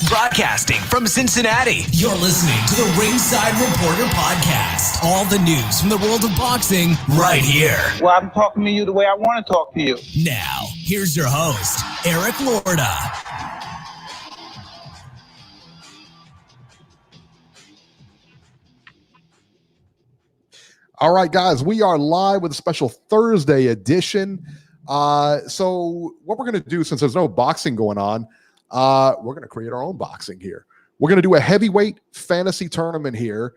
Broadcasting from Cincinnati, you're listening to the Ringside Reporter Podcast. All the news from the world of boxing right here. Well, I'm talking to you the way I want to talk to you. Now, here's your host, Eric Lorda. All right, guys, we are live with a special Thursday edition. So what we're going to do, since there's no boxing going on, we're going to create our own boxing here. We're going to do a heavyweight fantasy tournament here.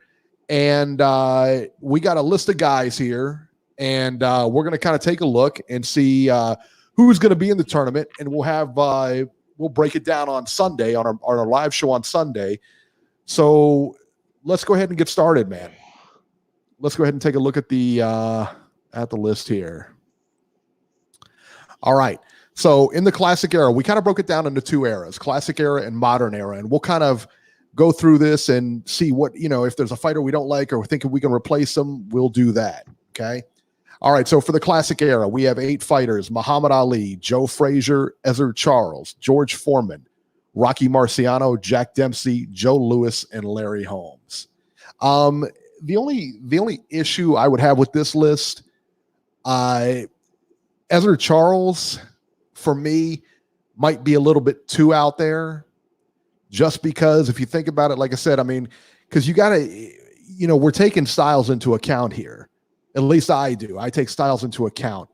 And we got a list of guys here. And we're going to kind of take a look and see who's going to be in the tournament. And we'll have we'll break it down on Sunday, on our live show on Sunday. So let's go ahead and get started, man. Let's go ahead and take a look at the list here. All right. So in the classic era, we kind of broke it down into two eras, classic era and modern era. And we'll kind of go through this and see what, if there's a fighter we don't like or think we can replace them, we'll do that. Okay. All right. So for the classic era, we have 8 fighters: Muhammad Ali, Joe Frazier, Ezzard Charles, George Foreman, Rocky Marciano, Jack Dempsey, Joe Louis, and Larry Holmes. The only issue I would have with this list, Ezzard Charles, for me, might be a little bit too out there, just because if you think about it, like I said, because you got to, we're taking styles into account here. At least I do. I take styles into account.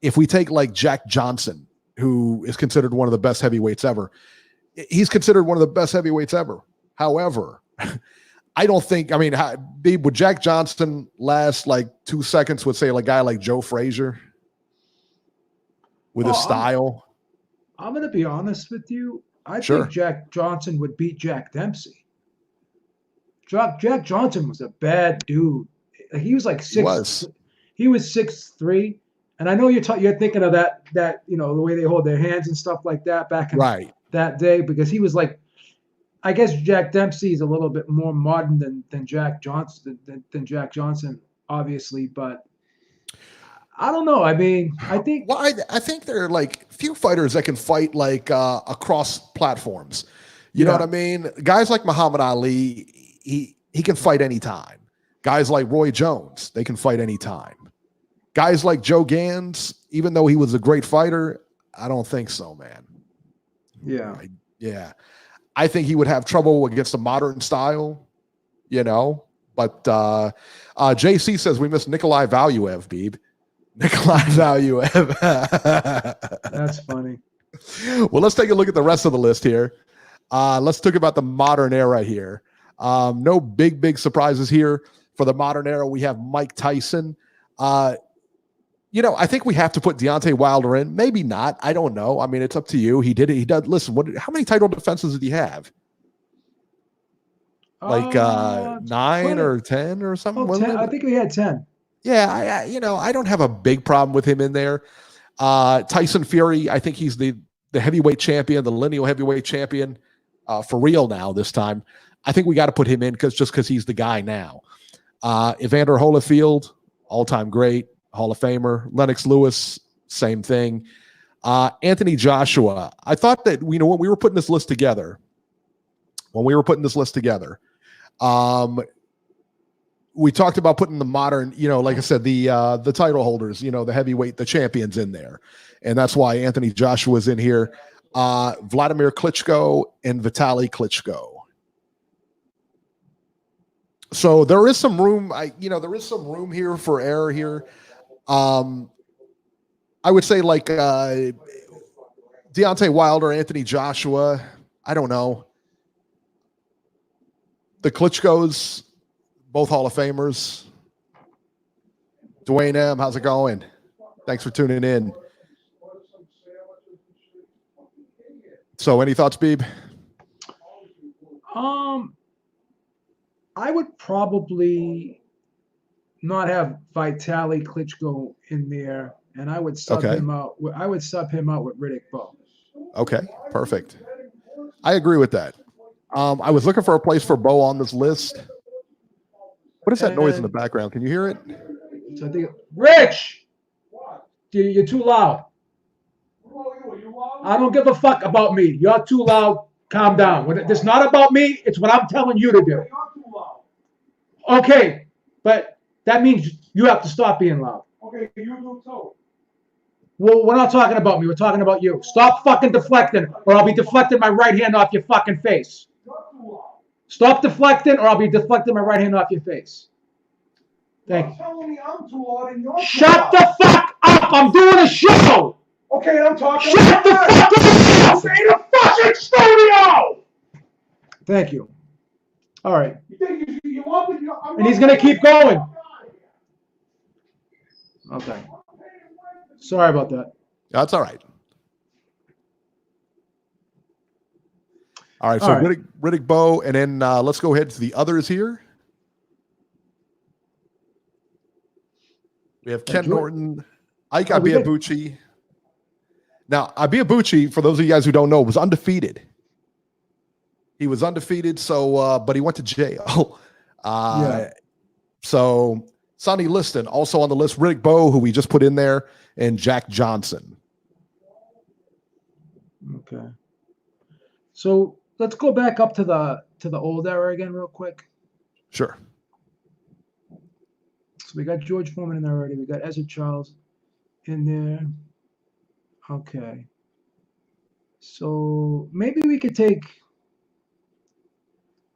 If we take like Jack Johnson, who is considered one of the best heavyweights ever, he's considered one of the best heavyweights ever. However, I don't think, would Jack Johnson last like 2 seconds with, say, a guy like Joe Frazier with his style? I'm going to be honest with you. I Sure. think Jack Johnson would beat Jack Dempsey. Jack Johnson was a bad dude. He was like he was 6'3", and I know you're thinking of that the way they hold their hands and stuff like that back in that day, because he was like, I guess Jack Dempsey is a little bit more modern than Jack Johnson, than Jack Johnson, obviously, but I don't know. I think. Well, I think there are like few fighters that can fight like across platforms. You know what I mean? Guys like Muhammad Ali, he can fight anytime. Guys like Roy Jones, they can fight anytime. Guys like Joe Gans, even though he was a great fighter, I don't think so, man. Yeah. I think he would have trouble against a modern style, But JC says we missed Nikolai Valuev, Beeb. Nikolai Valuev. That's funny. Well, let's take a look at the rest of the list here. Let's talk about the modern era here. No big surprises here. For the modern era, we have Mike Tyson. I think we have to put Deontay Wilder in. Maybe not. I don't know. It's up to you. He does. Listen, how many title defenses did he have? Like 9 or 10 or something? 10, I think we had 10. Yeah, I don't have a big problem with him in there. Tyson Fury, I think he's the heavyweight champion, the lineal heavyweight champion for real now this time. I think we got to put him in because he's the guy now. Evander Holyfield, all-time great. Hall of Famer. Lennox Lewis, same thing. Anthony Joshua. I thought that, when we were putting this list together, we talked about putting the modern, like I said, the title holders, the heavyweight, the champions in there. And that's why Anthony Joshua is in here. Vladimir Klitschko and Vitaly Klitschko. So there is some room. There is some room here for error here. I would say like Deontay Wilder, Anthony Joshua. I don't know. The Klitschkos, both Hall of Famers. Dwayne M., how's it going? Thanks for tuning in. So, any thoughts, Beeb? I would probably not have Vitaly Klitschko in there, and I would sub him out. I would sub him out with Riddick Bowe. Okay, perfect. I agree with that. I was looking for a place for Bowe on this list. What is that noise in the background? Can you hear it? So I think, Rich, you're too loud. I don't give a fuck about me. You're too loud. calm down. It's not about me. It's what I'm telling you to do. Okay, but that means you have to stop being loud. Okay, you do too. Well, we're not talking about me. We're talking about you. Stop fucking deflecting, or I'll be deflecting my right hand off your fucking face. Stop deflecting, or I'll be deflecting my right hand off your face. Thank you. Telling me I'm too loud and you're Shut the fuck up! I'm doing a show! Okay, I'm talking. Shut the fuck up! Say the fucking studio! Thank you. All right. You think you want me? And he's going to keep going. Okay. Sorry about that. That's all right. All right, so All right. Riddick Bowe, and then let's go ahead to the others here. We have Ken Norton, Ike Iabuchi. Now, Iabuchi, for those of you guys who don't know, was undefeated. He was undefeated, so but he went to jail. So Sonny Liston also on the list. Riddick Bowe, who we just put in there, and Jack Johnson. Okay. So let's go back up to the old era again, real quick. Sure. So we got George Foreman in there already. We got Ezra Charles in there. Okay. So maybe we could take.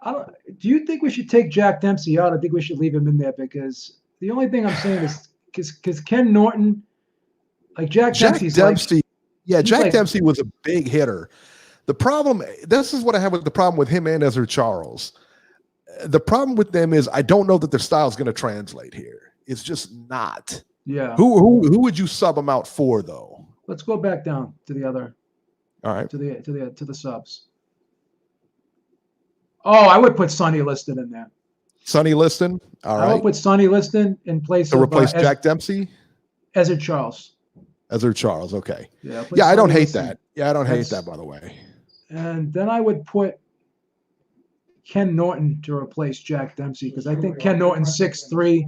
Do you think we should take Jack Dempsey out? I think we should leave him in there because the only thing I'm saying is because Ken Norton, like Jack Dempsey, Jack Dempsey was a big hitter. The problem, this is what I have with the problem with him and Ezra Charles. The problem with them is I don't know that their style is going to translate here. It's just not. Yeah. Who would you sub them out for though? Let's go back down to the other. All right. To the subs. Oh, I would put Sonny Liston in there. Sonny Liston. All right. I would put Sonny Liston in place to replace Jack Dempsey. Ezra Charles. Ezra Charles. Okay. Yeah. I don't hate that. Yeah, I don't hate that, by the way. And then I would put Ken Norton to replace Jack Dempsey because I think Ken Norton's 6'3".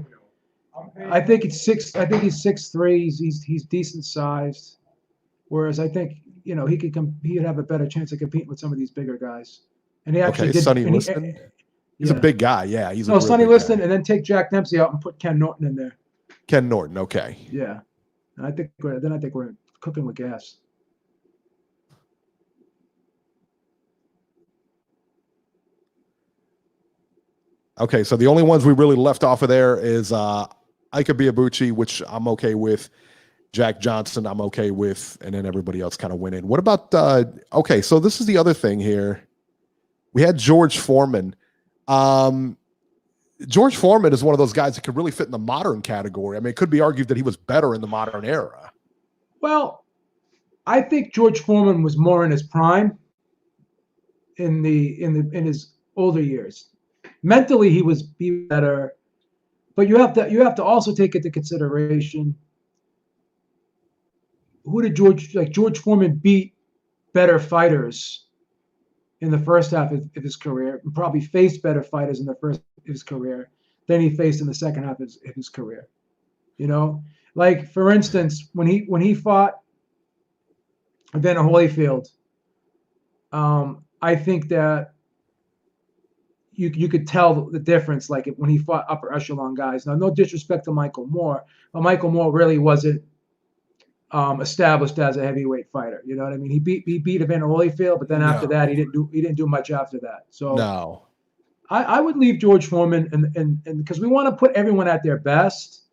I think he's 6'3". He's decent sized. Whereas I think he'd have a better chance of competing with some of these bigger guys. And he actually did. Sonny Liston. He's a big guy. Yeah, he's Sonny Liston, and then take Jack Dempsey out and put Ken Norton in there. Ken Norton. Okay. Yeah, and I think we're cooking with gas. Okay, so the only ones we really left off of there is Ike Iabuchi, which I'm okay with. Jack Johnson, I'm okay with, and then everybody else kind of went in. What about okay, so this is the other thing here. We had George Foreman. George Foreman is one of those guys that could really fit in the modern category. I mean, it could be argued that he was better in the modern era. Well, I think George Foreman was more in his prime in his older years. Mentally, he was better, but you have to also take into consideration who did George Foreman beat better fighters in the first half of his career, and probably faced better fighters in the first of his career than he faced in the second half of his career. Like for instance, when he fought Evander Holyfield, I think that you could tell the difference, like when he fought upper echelon guys. Now, no disrespect to Michael Moore, but Michael Moore really wasn't established as a heavyweight fighter. You know what I mean? He beat Evander Holyfield, but then after that, he didn't do much after that. So no, I would leave George Foreman and because we want to put everyone at their best,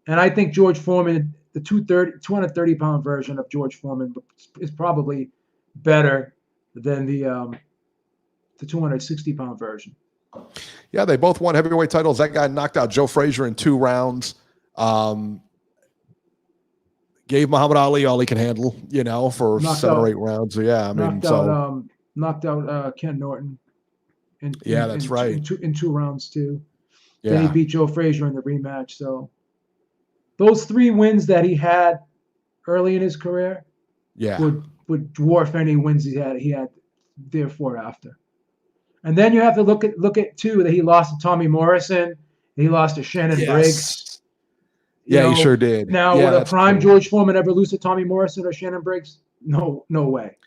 and I think George Foreman, the 230-pound version of George Foreman, is probably better than the 260-pound version. Yeah, they both won heavyweight titles. That guy knocked out Joe Frazier in 2 rounds. Gave Muhammad Ali all he can handle, for 7 or 8 rounds. So yeah, knocked out Ken Norton. That's right. In 2 rounds too. Yeah. Then he beat Joe Frazier in the rematch. So those 3 wins that he had early in his career, would dwarf any wins he had therefore after. And then you have to look at too that he lost to Tommy Morrison, he lost to Shannon Briggs. He sure did. Now, would a prime George Foreman ever lose to Tommy Morrison or Shannon Briggs? No way.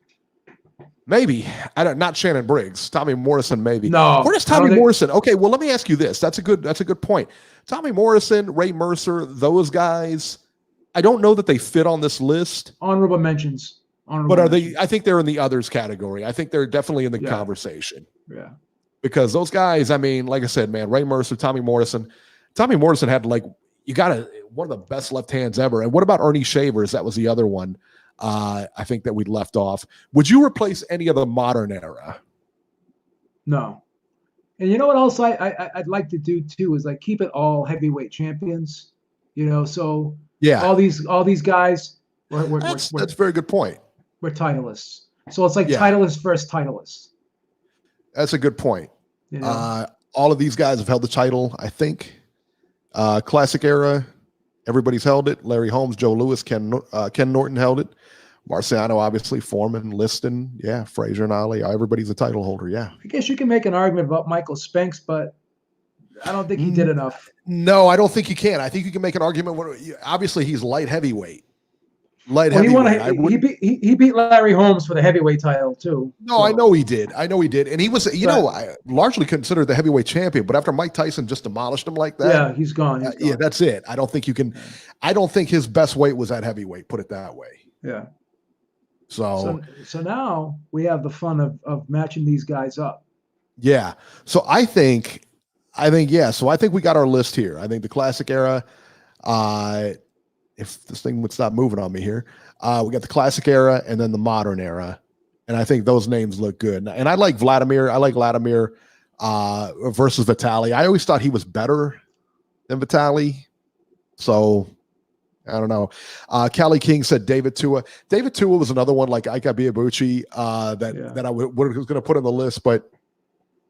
Maybe. I don't. Not Shannon Briggs. Tommy Morrison, maybe. No. Where does Tommy Morrison? Okay, well, let me ask you this. That's a good point. Tommy Morrison, Ray Mercer, those guys. I don't know that they fit on this list. Honorable mentions. But are they? I think they're in the others category. I think they're definitely in the conversation. Yeah. Because those guys, I mean, like I said, man, Ray Mercer, Tommy Morrison. Tommy Morrison had one of the best left hands ever. And what about Ernie Shavers? That was the other one. I think that we left off. Would you replace any of the modern era? No. And you know what else I'd like to do too is like keep it all heavyweight champions. So all these guys that's a very good point. We're titleists. So it's like titleist versus titleist. That's a good point. All of these guys have held the title, I think. Classic era, everybody's held it. Larry Holmes, Joe Louis, Ken Norton held it. Marciano, obviously, Foreman, Liston, Frazier and Ali. Everybody's a title holder, I guess you can make an argument about Michael Spinks, but I don't think he did enough. No, I don't think you can. I think you can make an argument. Obviously, he's light heavyweight. He beat Larry Holmes for the heavyweight title too. No, so. I know he did, and he was, I largely considered the heavyweight champion. But after Mike Tyson just demolished him like that, he's gone. Yeah, that's it. I don't think you can. I don't think his best weight was at heavyweight. Put it that way. Yeah. So now we have the fun of matching these guys up. Yeah. So I think So I think we got our list here. I think the classic era. If this thing would stop moving on me here, we got the classic era and then the modern era, and I think those names look good. And I like Vladimir. I like Vladimir versus Vitali. I always thought he was better than Vitali, so I don't know. Callie King said David Tua. David Tua was another one like Ika Biabuchi that I was going to put on the list, but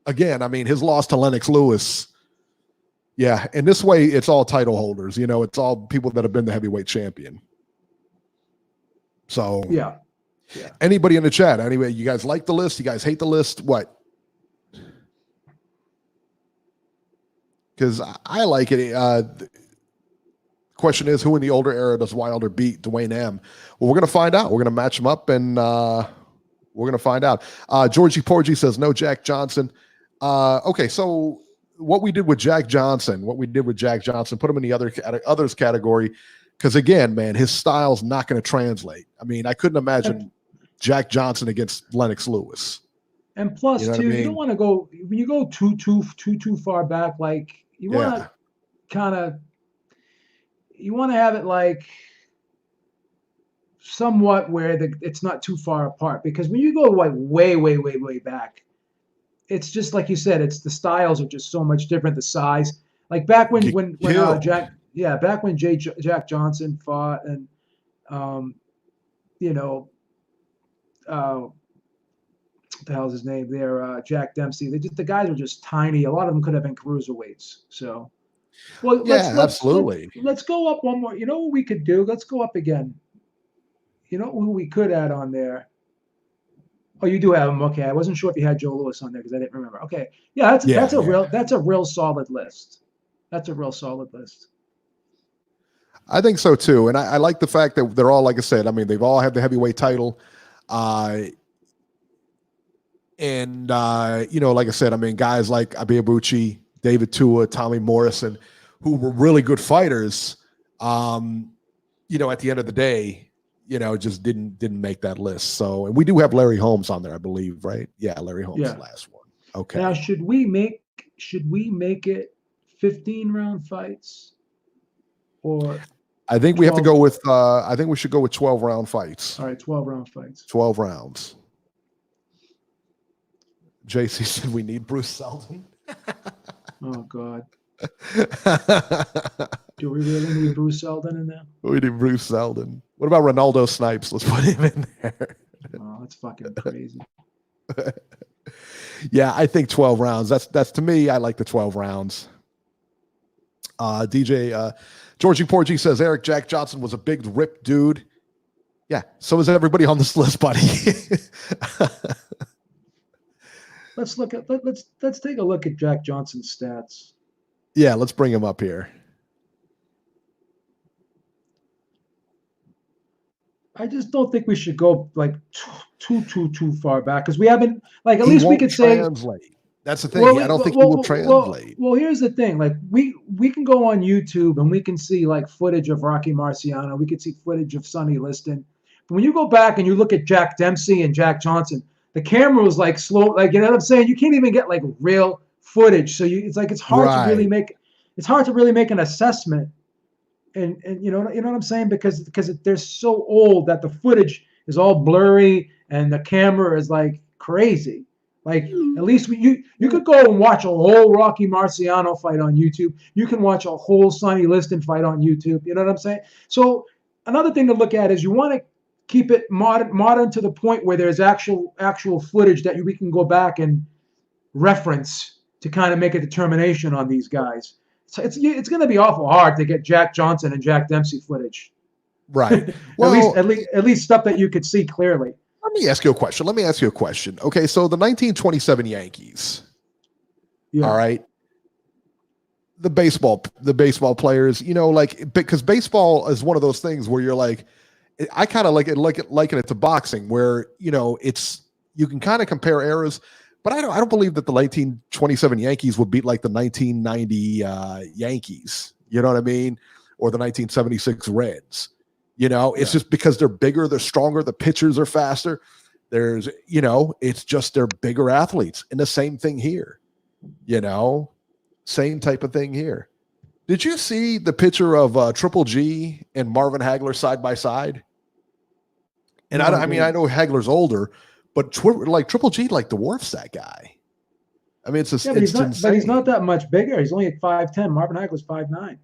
again, I mean, his loss to Lennox Lewis. Yeah, and this way it's all title holders. It's all people that have been the heavyweight champion. So yeah. Anybody in the chat? Anyway, you guys like the list? You guys hate the list? What? Because I like it. The question is, who in the older era does Wilder beat Dwayne M? Well, we're gonna find out. We're gonna match them up, and we're gonna find out. Georgie Porgy says no Jack Johnson. Okay, so. What we did with Jack Johnson, put him in the others category, because again, man, his style's not going to translate. I mean, I couldn't imagine Jack Johnson against Lennox Lewis. And plus, you don't want to go when you go too far back. Like you want to you want to have it like somewhat where it's not too far apart. Because when you go like way back. It's just like you said. It's the styles are just so much different. The size, like back when Jack Johnson fought, and what the hell's his name there? Jack Dempsey. The guys are just tiny. A lot of them could have been cruiserweights. So, absolutely. Let's go up one more. You know what we could do? Let's go up again. You know who we could add on there? Oh, you do have him. Okay, I wasn't sure if you had Joe Louis on there because I didn't remember. Okay, that's a real solid list. That's a real solid list. I think so too, and I like the fact that they're all, like I said. I mean, they've all had the heavyweight title, like I said, I mean, guys like Abiyabuchi, David Tua, Tommy Morrison, who were really good fighters. At the end of the day. Just didn't make that list. So, and we do have Larry Holmes on there, I believe, right? Yeah, Larry Holmes, the last one. Okay. Now, should we make it 15-round fights, or? I think we have to go with. I think we should go with 12-round fights. All right, 12-round fights. 12 rounds. JC said we need Bruce Seldon. Oh God. Do we really need Bruce Seldon in there? We need Bruce Seldon. What about Ronaldo Snipes? Let's put him in there. Oh, that's fucking crazy. Yeah, I think 12 rounds. That's to me, I like the 12 rounds. Georgie Porgy says Jack Johnson was a big ripped dude. Yeah, so is everybody on this list, buddy. Let's take a look at Jack Johnson's stats. Yeah, let's bring him up here. I just don't think we should go like too far back because we haven't like at He least we won't could say. translate. That's the thing. Well, I don't think he will translate. Well, here's the thing. Like we can go on YouTube and we can see like footage of Rocky Marciano. We can see footage of Sonny Liston. But when you go back and you look at Jack Dempsey and Jack Johnson, the camera was like slow. Like you know what I'm saying? You can't even get like real footage. So it's like it's hard to really make an assessment. And you know what I'm saying because they're so old that the footage is all blurry and the camera is like crazy. Like at least you could go and watch a whole Rocky Marciano fight on YouTube. You can watch a whole Sonny Liston fight on YouTube. You know what I'm saying? So another thing to look at is you want to keep it modern to the point where there's actual footage that we can go back and reference to kind of make a determination on these guys. So it's going to be awful hard to get Jack Johnson and Jack Dempsey footage. Right. Well, at least stuff that you could see clearly. Let me ask you a question. Okay, so the 1927 Yankees. Yeah. All right. The baseball players, you know, like because baseball is one of those things where you're like, I kind of liken it to boxing, where you know you can kind of compare eras. But I don't believe that the 1927 Yankees would beat like the 1990 Yankees. You know what I mean? Or the 1976 Reds. You know, it's just because they're bigger, they're stronger, the pitchers are faster. There's, you know, it's just they're bigger athletes. And the same thing here. You know, same type of thing here. Did you see the picture of Triple G and Marvin Hagler side by side? And no, I mean, I know Hagler's older. But Triple G dwarfs that guy. I mean, but he's not that much bigger. He's only at 5'10". Marvin Hagler's 5'9".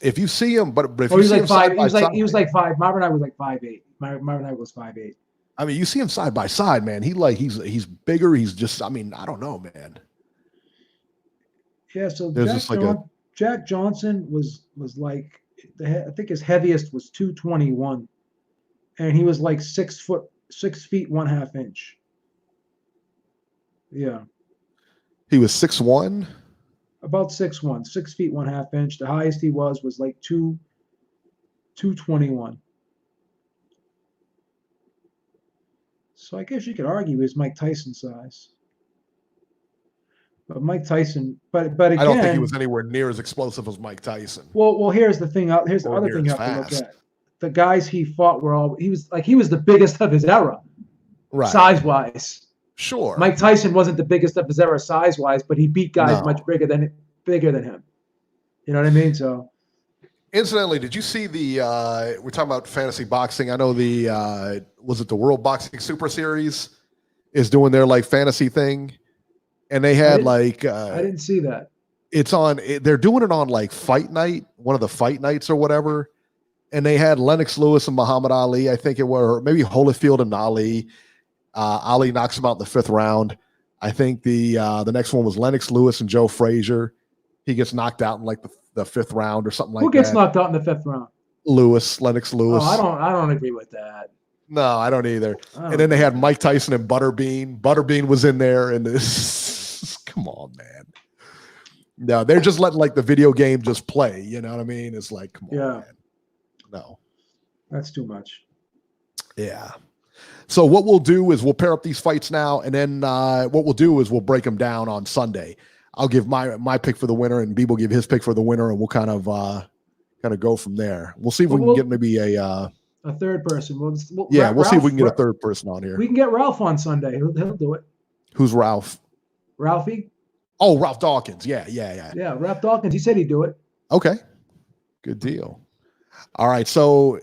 If you see him, but if you see him side by side, he was like 5. Marvin Hagler was like 5'8". Marvin Hagler was 5'8". I mean, you see him side by side, man. He's bigger. He's just, I mean, I don't know, man. Yeah. So Jack Johnson was like, I think his heaviest was 221, and he was like 6 feet 1/2 inch. Yeah. He was 6'1"? About 6'1", 6 feet 1/2 inch. The highest he was like 221. So I guess you could argue he was Mike Tyson size. But Mike Tyson, but again, I don't think he was anywhere near as explosive as Mike Tyson. Well, here's the thing. Here's the other thing you have to look at. The guys he fought he was the biggest of his era, right? Size wise, sure. Mike Tyson wasn't the biggest of his era size wise, but he beat guys much bigger than him. You know what I mean? So, incidentally, did you see we're talking about fantasy boxing? I know was it the World Boxing Super Series is doing their like fantasy thing, and they had I didn't see that. It's on. They're doing it on like Fight Night, one of the fight nights or whatever. And they had Lennox Lewis and Muhammad Ali. I think it were maybe Holyfield and Ali. Ali knocks him out in the 5th round. I think the next one was Lennox Lewis and Joe Frazier. He gets knocked out in like the 5th round or something like that. Who gets knocked out in the 5th round? Lennox Lewis. Oh, I don't agree with that. No, I don't either. And then they had Mike Tyson and Butterbean. Butterbean was in there, and this. Come on, man. No, they're just letting like the video game just play. You know what I mean? It's like, come on, man. No, that's too much. Yeah. So what we'll do is we'll pair up these fights now, and then what we'll do is we'll break them down on Sunday. I'll give my pick for the winner, and B will give his pick for the winner, and we'll kind of go from there. We'll see if we can get maybe a third person. We'll see if we can get a third person on here. We can get Ralph on Sunday. He'll do it. Who's Ralph? Ralphie. Oh, Ralph Dawkins. Yeah. Yeah, Ralph Dawkins. He said he'd do it. Okay. Good deal. All right, so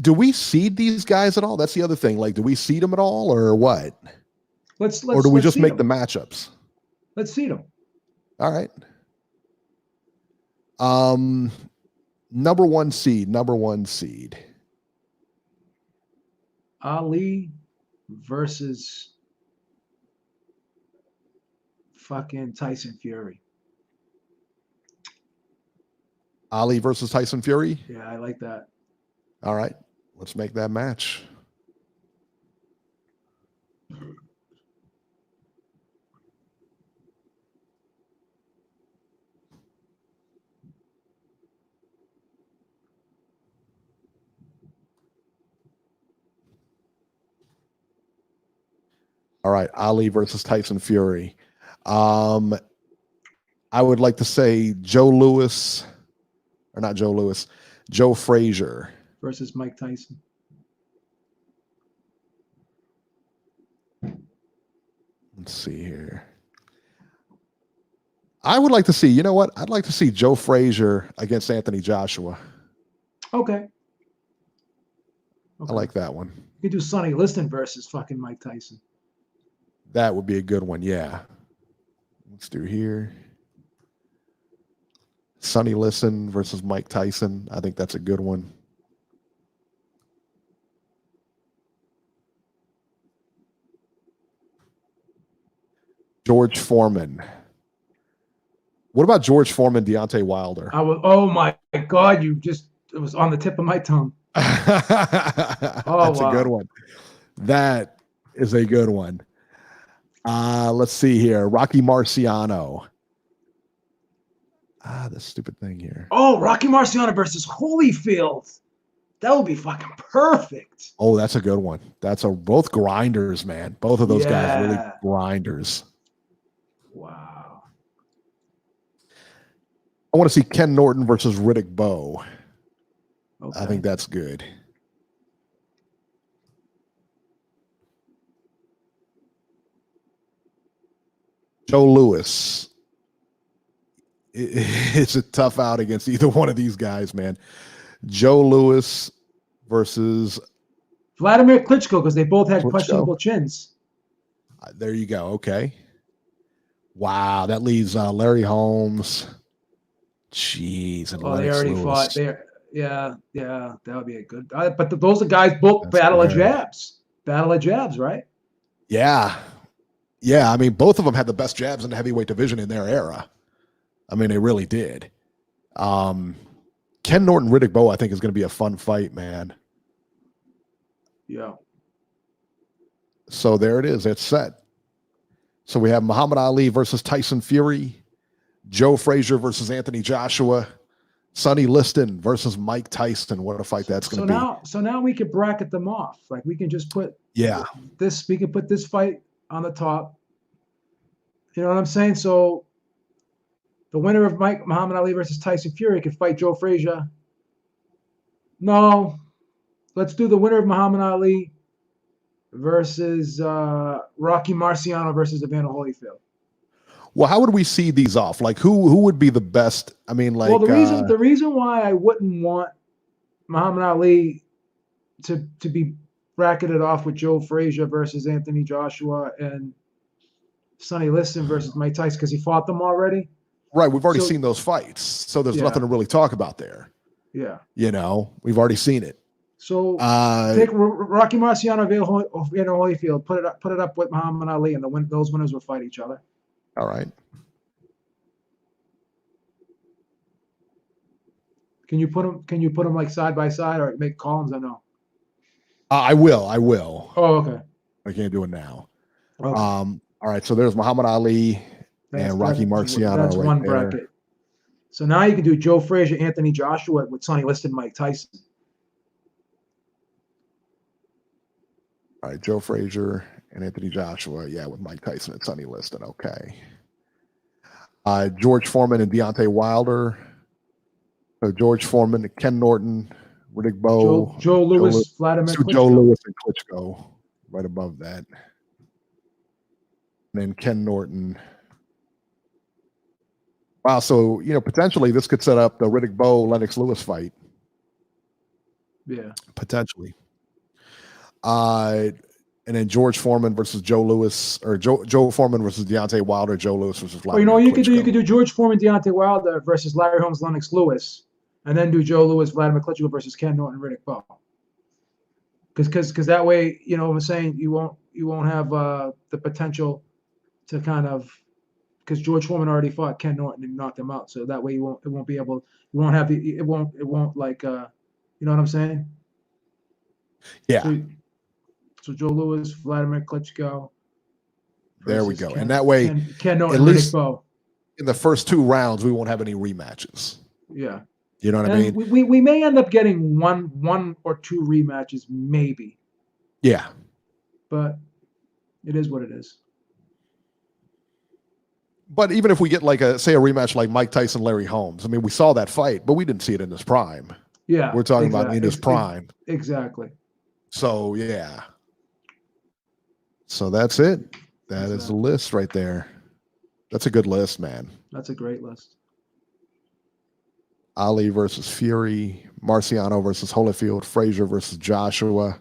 do we seed these guys at all? That's the other thing. Like, do we seed them at all, or what? Or do we just make the matchups? Let's seed them. All right. Number one seed. Ali versus fucking Tyson Fury. Ali versus Tyson Fury? Yeah, I like that. All right. Let's make that match. All right, Ali versus Tyson Fury. I would like to say Joe Louis, or not Joe Louis, Joe Frazier versus Mike Tyson. Let's see here. I would like to see, you know what? I'd like to see Joe Frazier against Anthony Joshua. Okay. I like that one. You could do Sonny Liston versus fucking Mike Tyson. That would be a good one, yeah. Let's do here. Sonny Liston versus Mike Tyson. I think that's a good one. George Foreman. What about George Foreman, Deontay Wilder? Oh my God, it was on the tip of my tongue. That's a good one. That is a good one. Let's see here. Rocky Marciano. This stupid thing here. Oh, Rocky Marciano versus Holyfield. That would be fucking perfect. Oh, that's a good one. Both grinders, man. Both of those guys really grinders. Wow. I want to see Ken Norton versus Riddick Bowe. Okay. I think that's good. Joe Louis. It's a tough out against either one of these guys, man. Joe Louis versus Vladimir Klitschko, because they both had questionable chins. There you go. Okay. Wow, that leaves Larry Holmes. Jeez, and They already Lewis. fought there. Yeah, that would be a good. But those are guys both battle of jabs, right? Yeah. I mean, both of them had the best jabs in the heavyweight division in their era. I mean, they really did. Ken Norton, Riddick Bowe, I think is going to be a fun fight, man. Yeah. So there it is. It's set. So we have Muhammad Ali versus Tyson Fury, Joe Frazier versus Anthony Joshua, Sonny Liston versus Mike Tyson. What a fight that's going to be. So now we could bracket them off. Like we can just put we can put this fight on the top. You know what I'm saying? So the winner of Muhammad Ali versus Tyson Fury could fight Joe Frazier. No. Let's do the winner of Muhammad Ali versus Rocky Marciano versus Evander Holyfield. Well, how would we see these off? Like who would be the best? I mean, like the reason why I wouldn't want Muhammad Ali to be bracketed off with Joe Frazier versus Anthony Joshua and Sonny Liston versus Mike Tyson because he fought them already. Right, we've already seen those fights, so there's nothing to really talk about there. Yeah, we've already seen it. So take Rocky Marciano, Evander Holyfield, put it up with Muhammad Ali, and those winners will fight each other. All right. Can you put them like side by side or make columns? I know. I will. Oh, okay. I can't do it now. Okay. All right. So there's Muhammad Ali and Rocky Marciano. That's right one there. bracket. So now you can do Joe Frazier, Anthony Joshua with Sonny Liston, Mike Tyson. All right, Joe Frazier and Anthony Joshua, with Mike Tyson and Sonny Liston. Okay. George Foreman and Deontay Wilder. So George Foreman, Ken Norton, Riddick Bowe, Joe Louis, Vladimir Klitschko. Joe Louis and Klitschko, right above that. And then Ken Norton. Wow, so potentially this could set up the Riddick Bowe Lennox Lewis fight. Yeah, potentially. And then George Foreman versus Joe Louis, or Joe Foreman versus Deontay Wilder, Joe Louis versus Vladimir Klitschko. You could do George Foreman, Deontay Wilder versus Larry Holmes, Lennox Lewis, and then do Joe Louis, Vladimir Klitschko versus Ken Norton, Riddick Bowe. Because that way, I'm saying you won't have the potential to kind of, because George Foreman already fought Ken Norton and knocked him out, so that way it won't like you know what I'm saying? Yeah. So Joe Louis, Vladimir Klitschko. There we go. And that way, Ken Norton, at least Bowe. In the first two rounds, we won't have any rematches. Yeah. You know what I mean? We may end up getting one or two rematches, maybe. Yeah. But It is what it is. But even if we get like a rematch like Mike Tyson, Larry Holmes, I mean, we saw that fight, but we didn't see it in his prime. Yeah, we're talking about in his prime. Exactly. So yeah. So that's it. That is the list right there. That's a good list, man. That's a great list. Ali versus Fury, Marciano versus Holyfield, Frazier versus Joshua,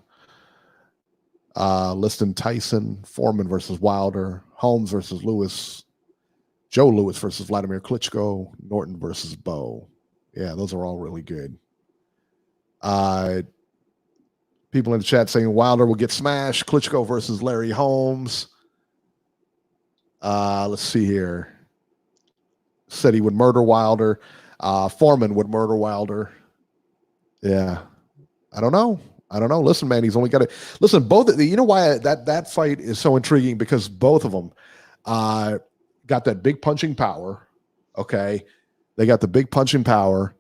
Liston Tyson, Foreman versus Wilder, Holmes versus Lewis, Joe Lewis versus Vladimir Klitschko, Norton versus Bowe. Yeah, those are all really good. People in the chat saying Wilder will get smashed. Klitschko versus Larry Holmes. Let's see here. Said he would murder Wilder. Foreman would murder Wilder. Yeah. I don't know. Listen, man, he's only got to listen. Both, you know why that fight is so intriguing? Because both of them got that big punching power. Okay. They got the big punching power.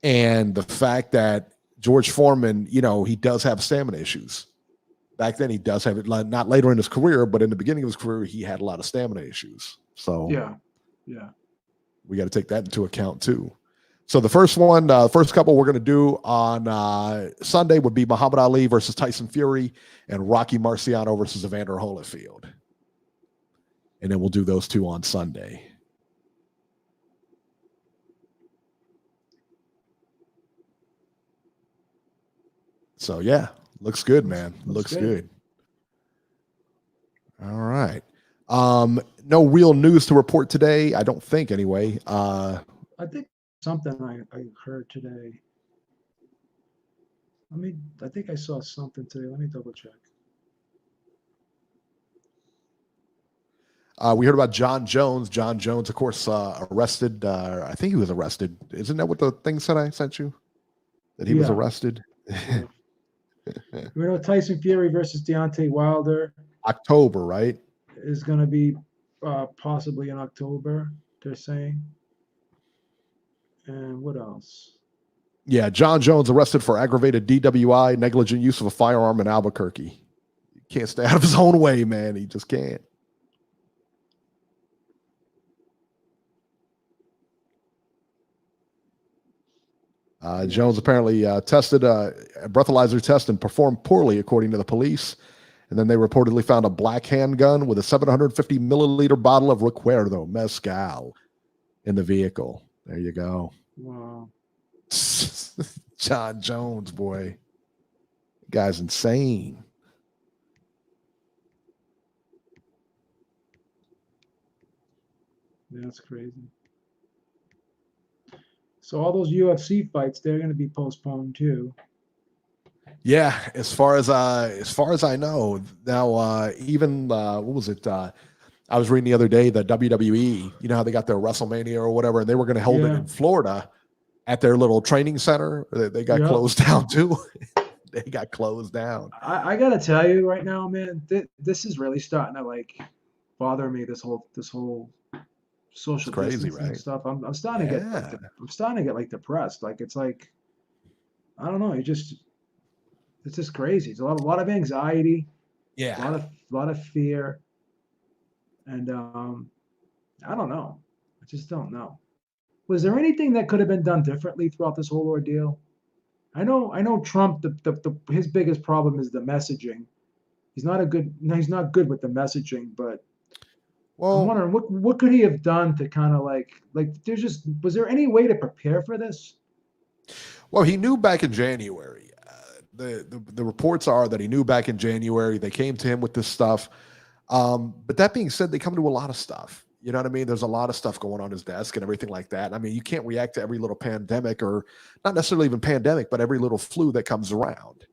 And the fact that George Foreman, you know, he does have stamina issues. Back then, he does have it, not later in his career, but in the beginning of his career, he had a lot of stamina issues. So, yeah. We got to take that into account too. So the first one, first couple we're going to do on Sunday would be Muhammad Ali versus Tyson Fury and Rocky Marciano versus Evander Holyfield. And then we'll do those two on Sunday. So yeah, looks good, man. Looks good. All right. No real news to report today. I don't think anyway. I think something I heard today. I think I saw something today. Let me double check. We heard about John Jones. John Jones, of course, arrested. I think he was arrested. Isn't that what the thing said I sent you? That he was arrested? We know Tyson Fury versus Deontay Wilder. October, right? Is going to be possibly in October, they're saying. And what else? Yeah, John Jones arrested for aggravated DWI, negligent use of a firearm in Albuquerque. He can't stay out of his own way, man. He just can't. Jones apparently tested a breathalyzer test and performed poorly, according to the police. And then they reportedly found a black handgun with a 750 milliliter bottle of Recuerdo Mezcal in the vehicle. There you go. Wow. John Jones, boy. The guy's insane. Yeah, that's crazy. So all those UFC fights, they're going to be postponed too. Yeah, as far as I know. Now, even what was it? I was reading the other day that WWE, you know how they got their WrestleMania or whatever, and they were going to hold it in Florida at their little training center. They got closed down too. They got closed down. I got to tell you right now, man, this is really starting to like bother me. This whole social distancing stuff. I'm starting to get I'm starting to get like depressed. Like it's like I don't know. It's just crazy. It's a lot of anxiety. Yeah. A lot of fear. And I don't know. I just don't know. Was there anything that could have been done differently throughout this whole ordeal? I know Trump, his biggest problem is the messaging. He's not good with the messaging, but I'm wondering what could he have done to kind of like was there any way to prepare for this? Well, he knew back in January. The reports are that he knew back in January. They came to him with this stuff. But that being said, they come to a lot of stuff. You know what I mean? There's a lot of stuff going on his desk and everything like that. I mean, you can't react to every little pandemic, or not necessarily even pandemic, but every little flu that comes around.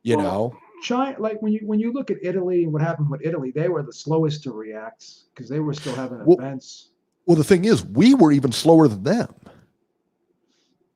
You know? China, like when you look at Italy and what happened with Italy, they were the slowest to react because they were still having events. Well, the thing is, we were even slower than them.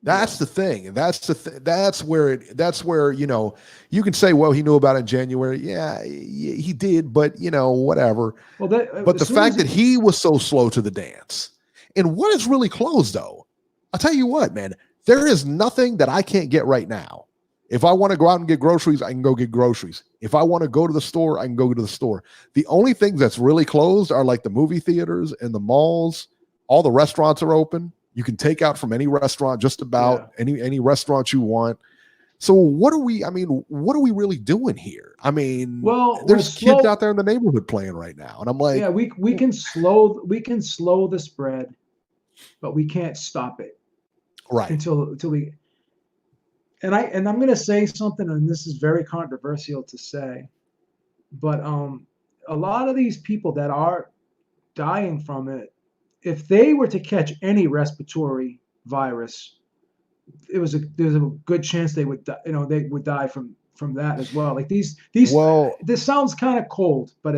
That's the thing. That's where, you know, you can say, well, he knew about it in January. Yeah, he did, but you know, whatever. Well, but the fact that he was so slow to the dance, and what is really closed though, I'll tell you what, man, there is nothing that I can't get right now. If I want to go out and get groceries, I can go get groceries. If I want to go to the store, I can go to the store. The only things that's really closed are like the movie theaters and the malls. All the restaurants are open. You can take out from any restaurant, just about any restaurant you want. So what are we really doing here? I mean, well, there's kids out there in the neighborhood playing right now. And I'm like, yeah, we can slow the spread, but we can't stop it. Right. Until we, and I'm going to say something, and this is very controversial to say, but a lot of these people that are dying from it, if they were to catch any respiratory virus, there's a good chance they would they would die from that as well. Like these this sounds kind of cold, but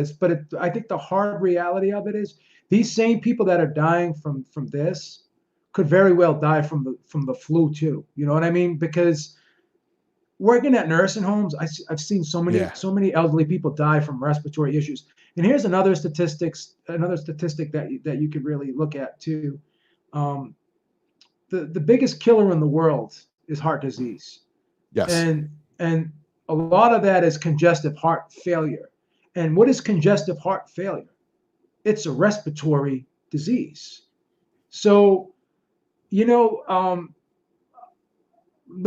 I think the hard reality of it is these same people that are dying from this could very well die from the flu too. You know what I mean? Because working at nursing homes, I've seen so many elderly people die from respiratory issues. And here's another statistic that you could really look at too. The biggest killer in the world is heart disease. Yes. And a lot of that is congestive heart failure. And what is congestive heart failure? It's a respiratory disease. So, the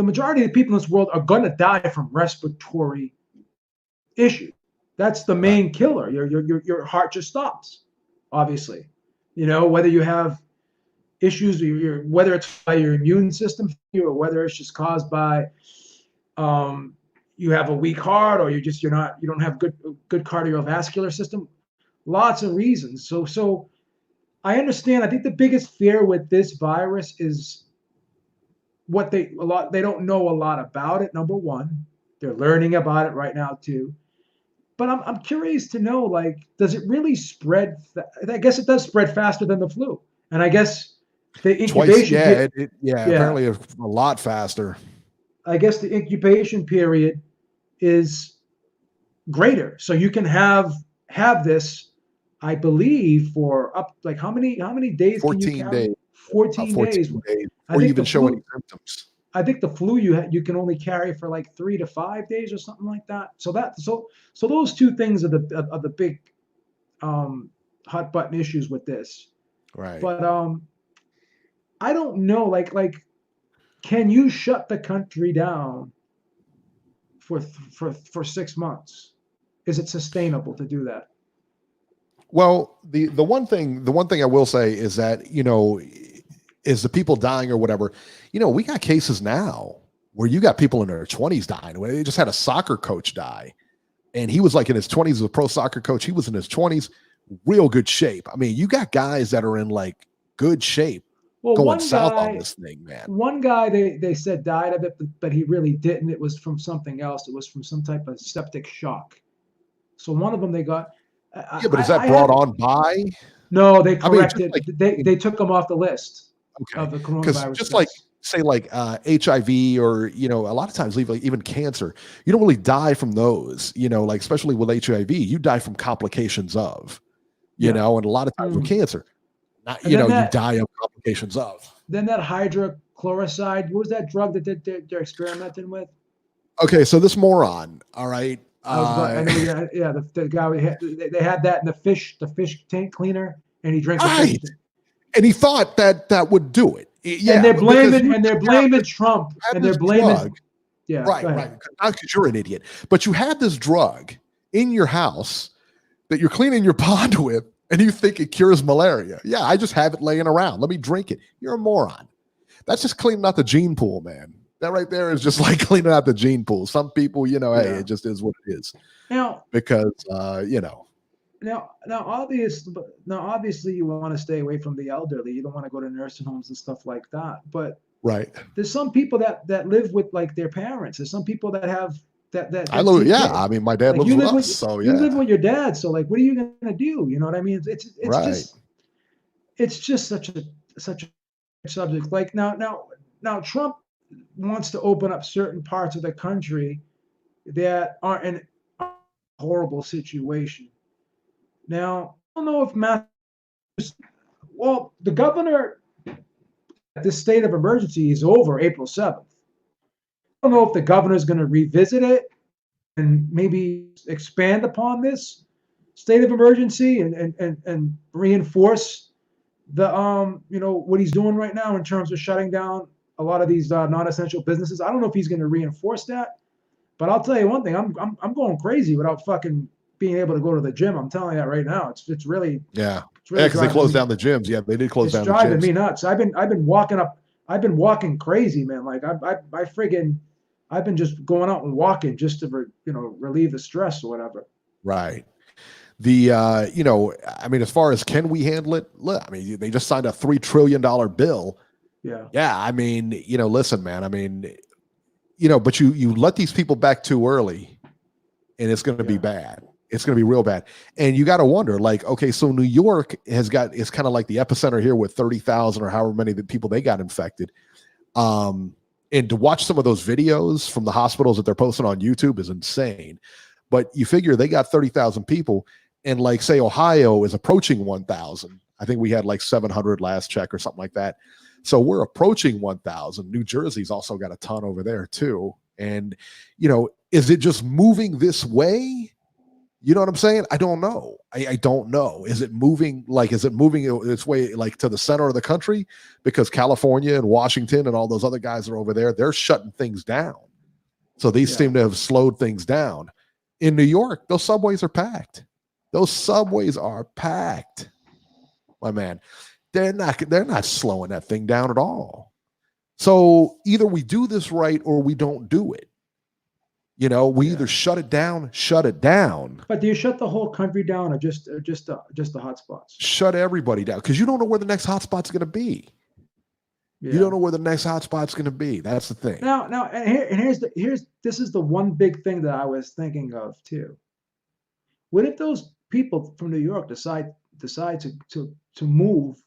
majority of the people in this world are going to die from respiratory issues. That's the main killer. Your heart just stops, obviously. Whether you have issues, whether it's by your immune system or whether it's just caused by you have a weak heart or you don't have good cardiovascular system. Lots of reasons. So I understand. I think the biggest fear with this virus is they don't know a lot about it. Number one, they're learning about it right now too. But I'm curious to know, like, does it really spread? I guess it does spread faster than the flu, and I guess the incubation. Apparently a lot faster. I guess the incubation period is greater, so you can have this, I believe, for up like how many days? 14 days. 14 days. Or you even show any symptoms. I think the flu you can only carry for like 3 to 5 days or something like that. So those two things are the big hot button issues with this. Right. But I don't know. Like, can you shut the country down for 6 months? Is it sustainable to do that? Well, the one thing I will say is that, is the people dying or whatever, we got cases now where you got people in their 20s dying. They just had a soccer coach die, and he was like in his 20s as a pro soccer coach. He was in his 20s, real good shape. I mean, you got guys that are in like good shape going south on this thing, man. One guy they said died of it, but he really didn't. It was from something else. It was from some type of septic shock. So one of them they got. But is that brought on by? No, they corrected. They took them off the list. Okay. Of the coronavirus. Just like say like HIV or a lot of times even cancer, you don't really die from those. Like especially with HIV, you die from complications of, and a lot of times with cancer, you die of complications of. Then that hydrochloride, what was that drug that they're experimenting with? Okay, so this moron, all right. The guy they had that in the fish tank cleaner, and he drank the fish. And he thought that would do it. Yeah, and they're blaming Trump, and they're blaming. Drug. Yeah, right. Not because you're an idiot, but you had this drug in your house that you're cleaning your pond with, and you think it cures malaria. Yeah, I just have it laying around. Let me drink it. You're a moron. That's just cleaning out the gene pool, man. That right there is just like cleaning out the gene pool. Some people, hey, it just is what it is. Now, because Now, obviously, you want to stay away from the elderly. You don't want to go to nursing homes and stuff like that. But there's some people that live with like their parents. There's some people that have that. I live. Yeah, I mean, my dad lives with us. So yeah, you live with your dad. So like, what are you gonna do? You know what I mean? It's just such a subject. Like now, Trump wants to open up certain parts of the country that are in a horrible situation. Now, I don't know if the governor, this state of emergency is over April 7th. I don't know if the governor's going to revisit it and maybe expand upon this state of emergency and reinforce the what he's doing right now in terms of shutting down a lot of these non-essential businesses. I don't know if he's going to reinforce that, but I'll tell you one thing: I'm going crazy without fucking being able to go to the gym. I'm telling you that right now. It's really because they closed down the gyms. Yeah, they did close down the gyms. It's driving me nuts. I've been walking crazy, man. Like I've been just going out and walking just to relieve the stress or whatever. Right. The I mean, as far as can we handle it? Look, I mean, they just signed a $3 trillion bill. Yeah. I mean, listen, man. I mean, but you let these people back too early, and it's going to be bad. It's going to be real bad. And you got to wonder, like, okay, so New York is kind of like the epicenter here with 30,000 or however many people they got infected. And to watch some of those videos from the hospitals that they're posting on YouTube is insane. But you figure they got 30,000 people, and like, say, Ohio is approaching 1,000. I think we had like 700 last check or something like that. So we're approaching 1,000. New Jersey's also got a ton over there too. And, is it just moving this way? You know what I'm saying? I don't know. I don't know. Is it moving its way like to the center of the country? Because California and Washington and all those other guys are over there. They're shutting things down. So these seem to have slowed things down. In New York, those subways are packed. My man. They're not slowing that thing down at all. So either we do this right or we don't do it. We either shut it down. But do you shut the whole country down or just the hot spots? Shut everybody down, because you don't know where the next hot spot's going to be. Yeah. You don't know where the next hot spot's going to be. That's the thing. Now, this is the one big thing that I was thinking of too. What if those people from New York decide to move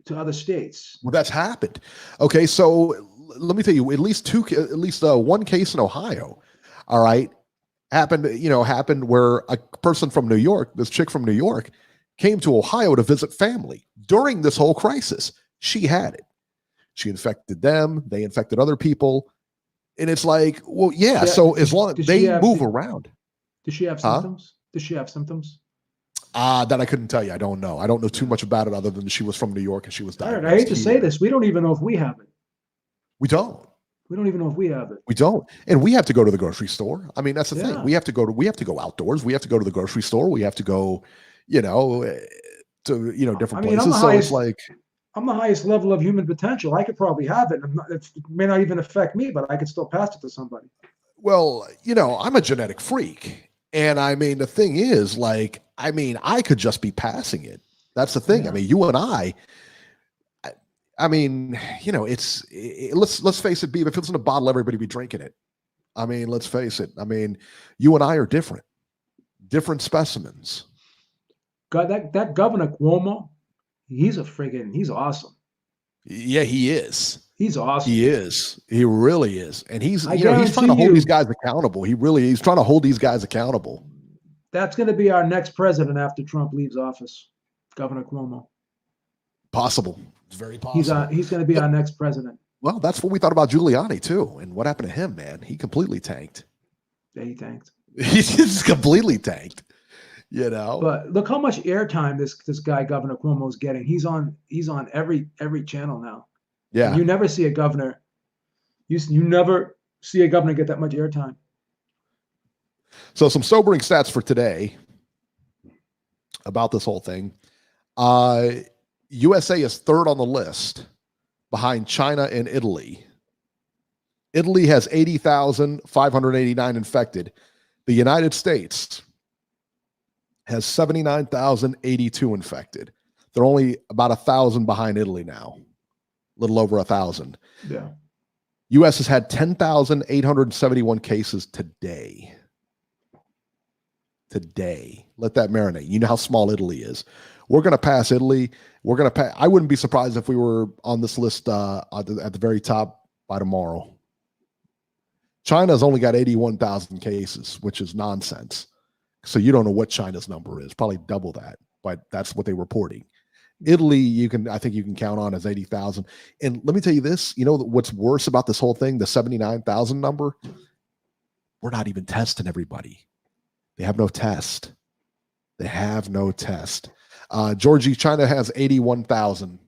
to other states? Well, that's happened. Okay, so let me tell you, at least one case in Ohio. All right, happened where a person from New York, this chick from New York, came to Ohio to visit family during this whole crisis. She had it. She infected them. They infected other people. And it's like, well, yeah. So as long as they move around. Does she have symptoms? Does she have symptoms? That I couldn't tell you. I don't know. I don't know too much about it other than she was from New York and she was diagnosed. I hate to say this. We don't even know if we have it. We don't. We don't even know if we have it. We don't. And we have to go to the grocery store. I mean, that's the thing. We have to go outdoors. We have to go to the grocery store. We have to go, to different places. So it's like, I'm the highest level of human potential. I could probably have it. It may not even affect me, but I could still pass it to somebody. Well, I'm a genetic freak. And I mean, the thing is, like, I could just be passing it. That's the thing. Yeah. I mean, you and I mean, let's face it, if it's in a bottle, everybody be drinking it. I mean, let's face it. I mean, you and I are different specimens. God, that Governor Cuomo, he's awesome. Yeah, he is. He's awesome. He is. He really is. And he's trying to hold these guys accountable. He's trying to hold these guys accountable. That's going to be our next president after Trump leaves office, Governor Cuomo. Possible. It's very possible. He's going to be our next president. Well, that's what we thought about Giuliani too. And what happened to him, man? He completely tanked. Yeah, he tanked. He just completely tanked. But look how much airtime this guy Governor Cuomo is getting. He's on every channel now. Yeah. And you never see a governor. You never see a governor get that much airtime. So some sobering stats for today about this whole thing. USA is third on the list behind China and Italy. Italy has 80,589 infected. The United States has 79,082 infected. They're only about 1,000 behind Italy now. A little over 1,000. Yeah. U.S. has had 10,871 cases today. Let that marinate. You know how small Italy is. We're going to pass Italy. I wouldn't be surprised if we were on this list at the very top by tomorrow. China's only got 81,000 cases, which is nonsense. So you don't know what China's number is. Probably double that, but that's what they're reporting. Italy, I think you can count on as 80,000. And let me tell you this, what's worse about this whole thing, the 79,000 number, we're not even testing everybody. They have no test. Georgie, China has 81,000,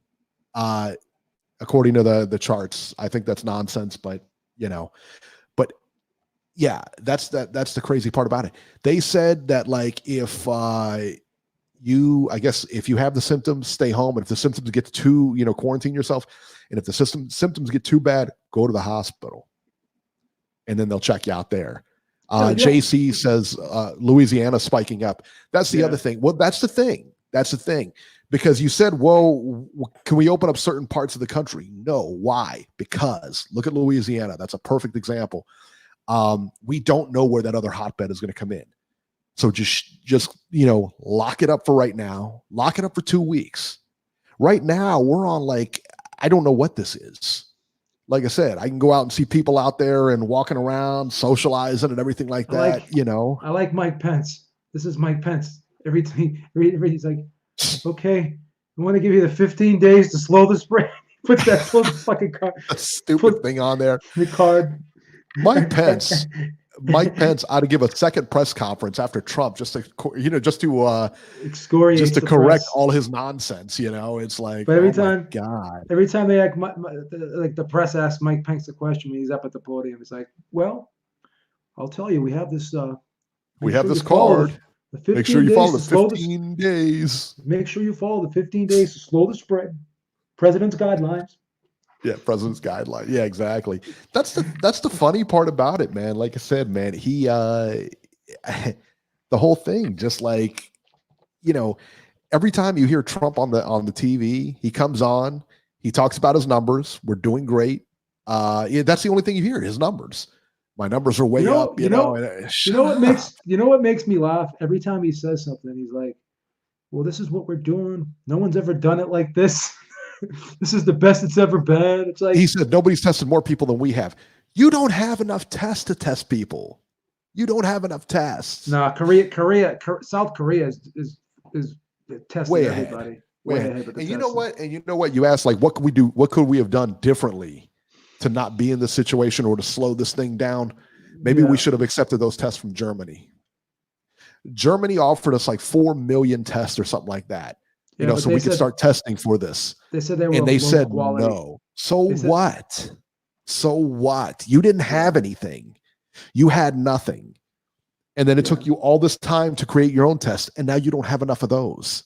according to the charts. I think that's nonsense, but yeah, that's the crazy part about it. They said that like if if you have the symptoms, stay home, and if the symptoms get too, quarantine yourself, and if the symptoms get too bad, go to the hospital, and then they'll check you out there. JC says Louisiana spiking up. That's the other thing. Well, that's the thing. Because you said, well, can we open up certain parts of the country? No. Why? Because look at Louisiana. That's a perfect example. We don't know where that other hotbed is going to come in. So just lock it up for right now. Lock it up for 2 weeks. Right now, we're on I don't know what this is. Like I said, I can go out and see people out there and walking around, socializing and everything like that, I like Mike Pence. This is Mike Pence. He's like, okay, I want to give you the 15 days to slow the spread. Put that fucking card. Stupid thing on there. The card. Mike Pence ought to give a second press conference after Trump just to excoriate, just to correct all his nonsense. It's like, but every time they act like the press asks Mike Pence a question when he's up at the podium, he's like, well, I'll tell you, we have this card. Make sure you follow the 15 days. Make sure you follow the 15 days to slow the spread. President's guidelines. Yeah, president's guideline. Yeah, exactly. That's the funny part about it, man. Like I said, man, he the whole thing, just like, every time you hear Trump on the TV, he comes on, he talks about his numbers. We're doing great. That's the only thing you hear, his numbers. My numbers are way up. You know what makes me laugh? Every time he says something, he's like, well, this is what we're doing. No one's ever done it like this. This is the best it's ever been. It's like, he said, nobody's tested more people than we have. You don't have enough tests to test people. You don't have enough tests. No, South Korea is testing way everybody. Ahead. Way ahead. And you know what? You asked, like, what could we do? What could we have done differently to not be in this situation or to slow this thing down? Maybe we should have accepted those tests from Germany. Germany offered us like 4 million tests or something like that. So we could start testing for this. They said they were, and they said quality. No. So what? So what? You didn't have anything. You had nothing. And then it took you all this time to create your own test, and now you don't have enough of those.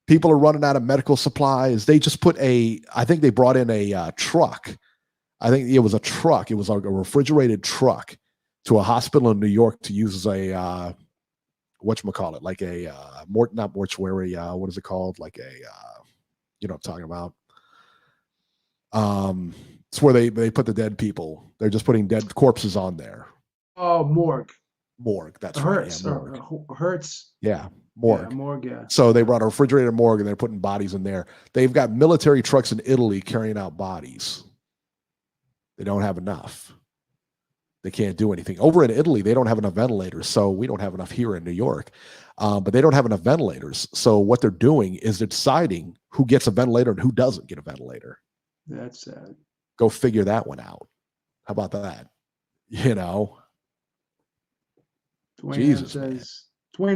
People are running out of medical supplies. They just I think they brought in a truck. I think it was a truck. It was like a refrigerated truck to a hospital in New York to use as a whatchamacallit, like a not mortuary, what is it called? Like a you know what I'm talking about. It's where they put the dead people. They're just putting dead corpses on there. Oh, morgue. That's Hertz. Right. Yeah, Hertz. Yeah, morgue. Yeah, morgue, yeah. So they brought a refrigerated morgue and they're putting bodies in there. They've got military trucks in Italy carrying out bodies. They don't have enough. They can't do anything. Over in Italy, they don't have enough ventilators, so we don't have enough here in New York. But they don't have enough ventilators. So what they're doing is they're deciding who gets a ventilator and who doesn't get a ventilator. That's sad. Go figure that one out. How about that? Dwayne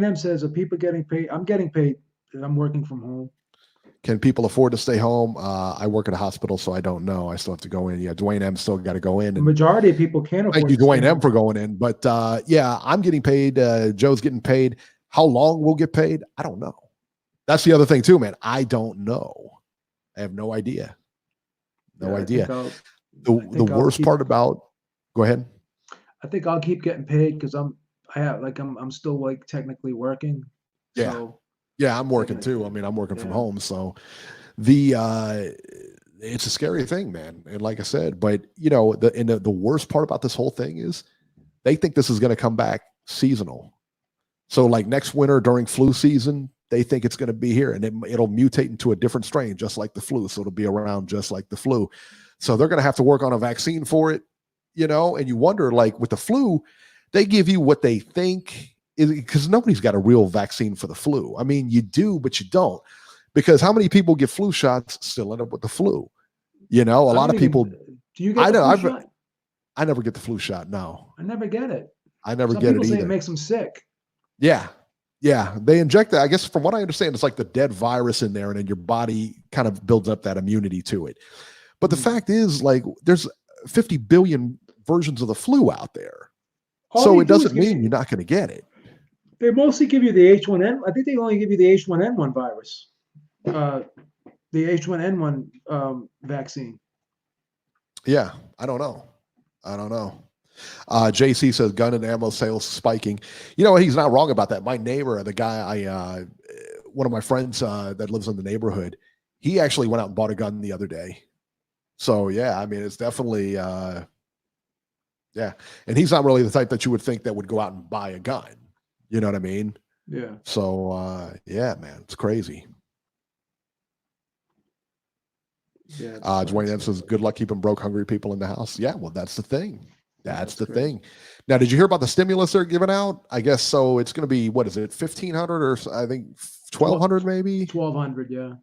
M says, are people getting paid? I'm getting paid and I'm working from home. Can people afford to stay home? I work at a hospital, so I don't know. I still have to go in. Yeah, Dwayne M still got to go in. The majority of people can't afford. Thank you, Dwayne M, for going in. But I'm getting paid. Joe's getting paid. How long we'll get paid? I don't know. That's the other thing too, man. I don't know. I have no idea. No idea. The worst part about. Go ahead. I think I'll keep getting paid because I'm still like technically working. Yeah. So, yeah, I'm working too. I mean, I'm working from home. So it's a scary thing, man. And like I said, but the worst part about this whole thing is they think this is going to come back seasonal. So like next winter during flu season, they think it's going to be here and it'll mutate into a different strain, just like the flu. So it'll be around just like the flu. So they're going to have to work on a vaccine for it, and you wonder, like with the flu, they give you what they think is, because nobody's got a real vaccine for the flu. I mean, you do, but you don't, Because how many people get flu shots still end up with the flu? You know, a lot of people. Do you get the flu shot? I never get the flu shot. No, I never get it. I never Some get it people say either. it makes them sick. Yeah. Yeah. They inject that. I guess from what I understand, it's like the dead virus in there, and then your body kind of builds up that immunity to it. But the fact is, like, there's 50 billion versions of the flu out there. So it doesn't mean you're not going to get it. They mostly give you the H1N. I think they only give you the H1N1 virus, the H1N1 vaccine. Yeah. I don't know. JC says gun and ammo sales spiking. You know, he's not wrong about that. My neighbor, the guy one of my friends that lives in the neighborhood, he actually went out and bought a gun the other day. So yeah, I mean, it's definitely yeah. And he's not really the type that you would think that would go out and buy a gun. You know what I mean? Yeah. So yeah, man, it's crazy. Yeah. Dwayne M says, good luck keeping broke, hungry people in the house. Yeah, well, that's the thing. That's the thing. Now, did you hear about the stimulus they're giving out? I guess so. It's going to be, what is it, 1,500 or I think 1,200 maybe? 1,200, yeah.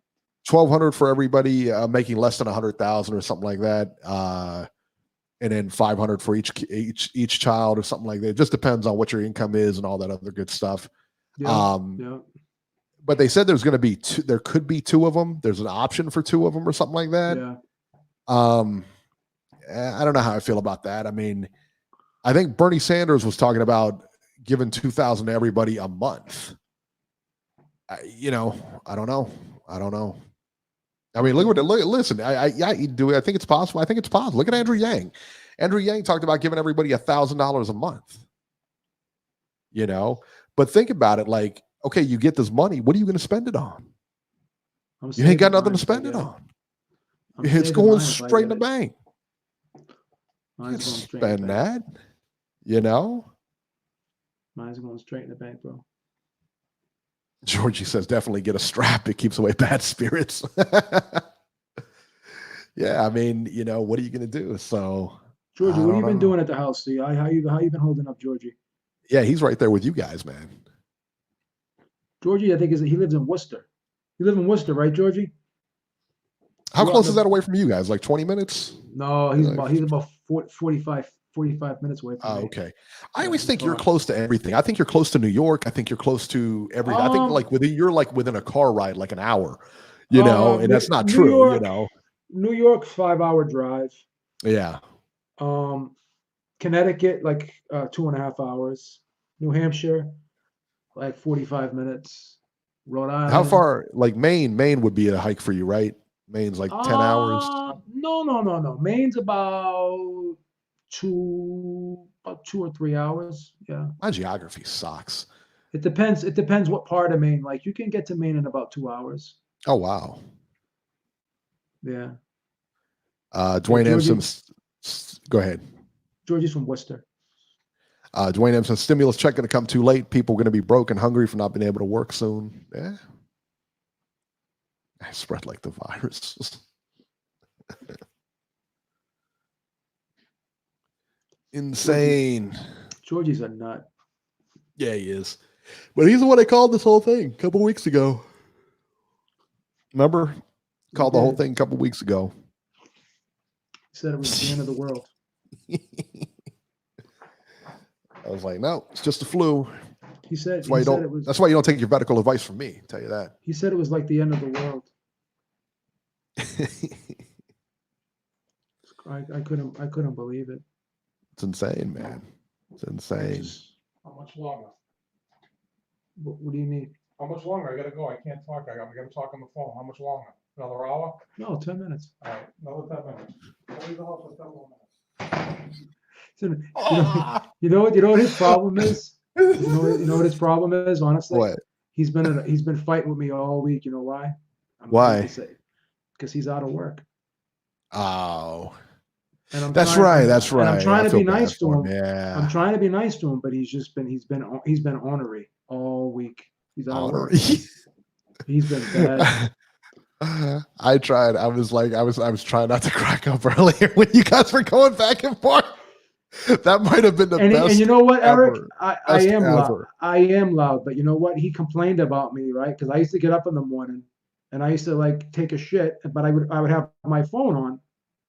1,200 for everybody making less than 100,000 or something like that, and then 500 for each child or something like that. It just depends on what your income is and all that other good stuff. Yeah. But they said there's going to be two. There could be two of them. There's an option for two of them or something like that. Yeah. I don't know how I feel about that. I mean, I think Bernie Sanders was talking about giving 2,000 to everybody a month. You know, I don't know. I mean, listen. I think it's possible. I think it's possible. Look at Andrew Yang. Andrew Yang talked about giving everybody $1,000 a month. You know, but think about it. Like, okay, you get this money. What are you going to spend it on? You ain't got nothing to spend it on. It's going straight in the bank. You can't spend that. You know. Mine's going straight in the bank, bro. Georgie says, definitely get a strap. It keeps away bad spirits. Yeah, I mean, you know, what are you going to do? So, Georgie, what have you been doing at the house? See, how you been holding up, Georgie? Yeah, he's right there with you guys, man. Georgie, I think he lives in Worcester. You live in Worcester, right, Georgie? How close is that away from you guys? Like 20 minutes? No, he's about 45 minutes away from me. Okay. I always think you're close to everything. I think you're close to New York. I think you're close to everything. I think you're within a car ride, like an hour, you know, and that's not true, York, you know. New York, 5-hour drive. Yeah. Connecticut, like 2.5 hours. New Hampshire, like 45 minutes. Rhode Island. How far? Like Maine would be a hike for you, right? Maine's like 10 hours. No. Maine's about 2 or 3 hours. Yeah. My geography sucks. It depends. It depends what part of Maine. Like you can get to Maine in about 2 hours. Oh wow. Yeah. Dwayne Empson. Go ahead. Georgie's from Worcester. Dwayne Empson, stimulus check going to come too late. People going to be broke and hungry for not being able to work soon. Yeah. I spread like the virus. Insane. Georgie's a nut. Yeah, he is. But he's the one that called this whole thing a couple weeks ago. Remember? Called the whole thing a couple weeks ago. He said it was the end of the world. I was like, no, it's just the flu. He said that's why you don't take your medical advice from me. I'll tell you that. He said it was like the end of the world. I couldn't believe it. It's insane, man. It's insane. How much longer? What do you mean? How much longer? I gotta go. I can't talk. I gotta talk on the phone. How much longer? Another hour? No, 10 minutes. All right, another 10 minutes. I'll leave the house for 10 more minutes. You know what his problem is? You know what his problem is, honestly? What? He's been fighting with me all week. You know why? Why? Because he's out of work. Oh. And That's right. And I'm trying to be nice to him. Yeah. I'm trying to be nice to him, but he's been ornery all week. He's out of work. He's been bad. I tried. I was trying not to crack up earlier when you guys were going back and forth. That might have been the best. And you know what, Eric? Ever. I am loud. I am loud, but you know what? He complained about me, right? Because I used to get up in the morning and I used to like take a shit, but I would have my phone on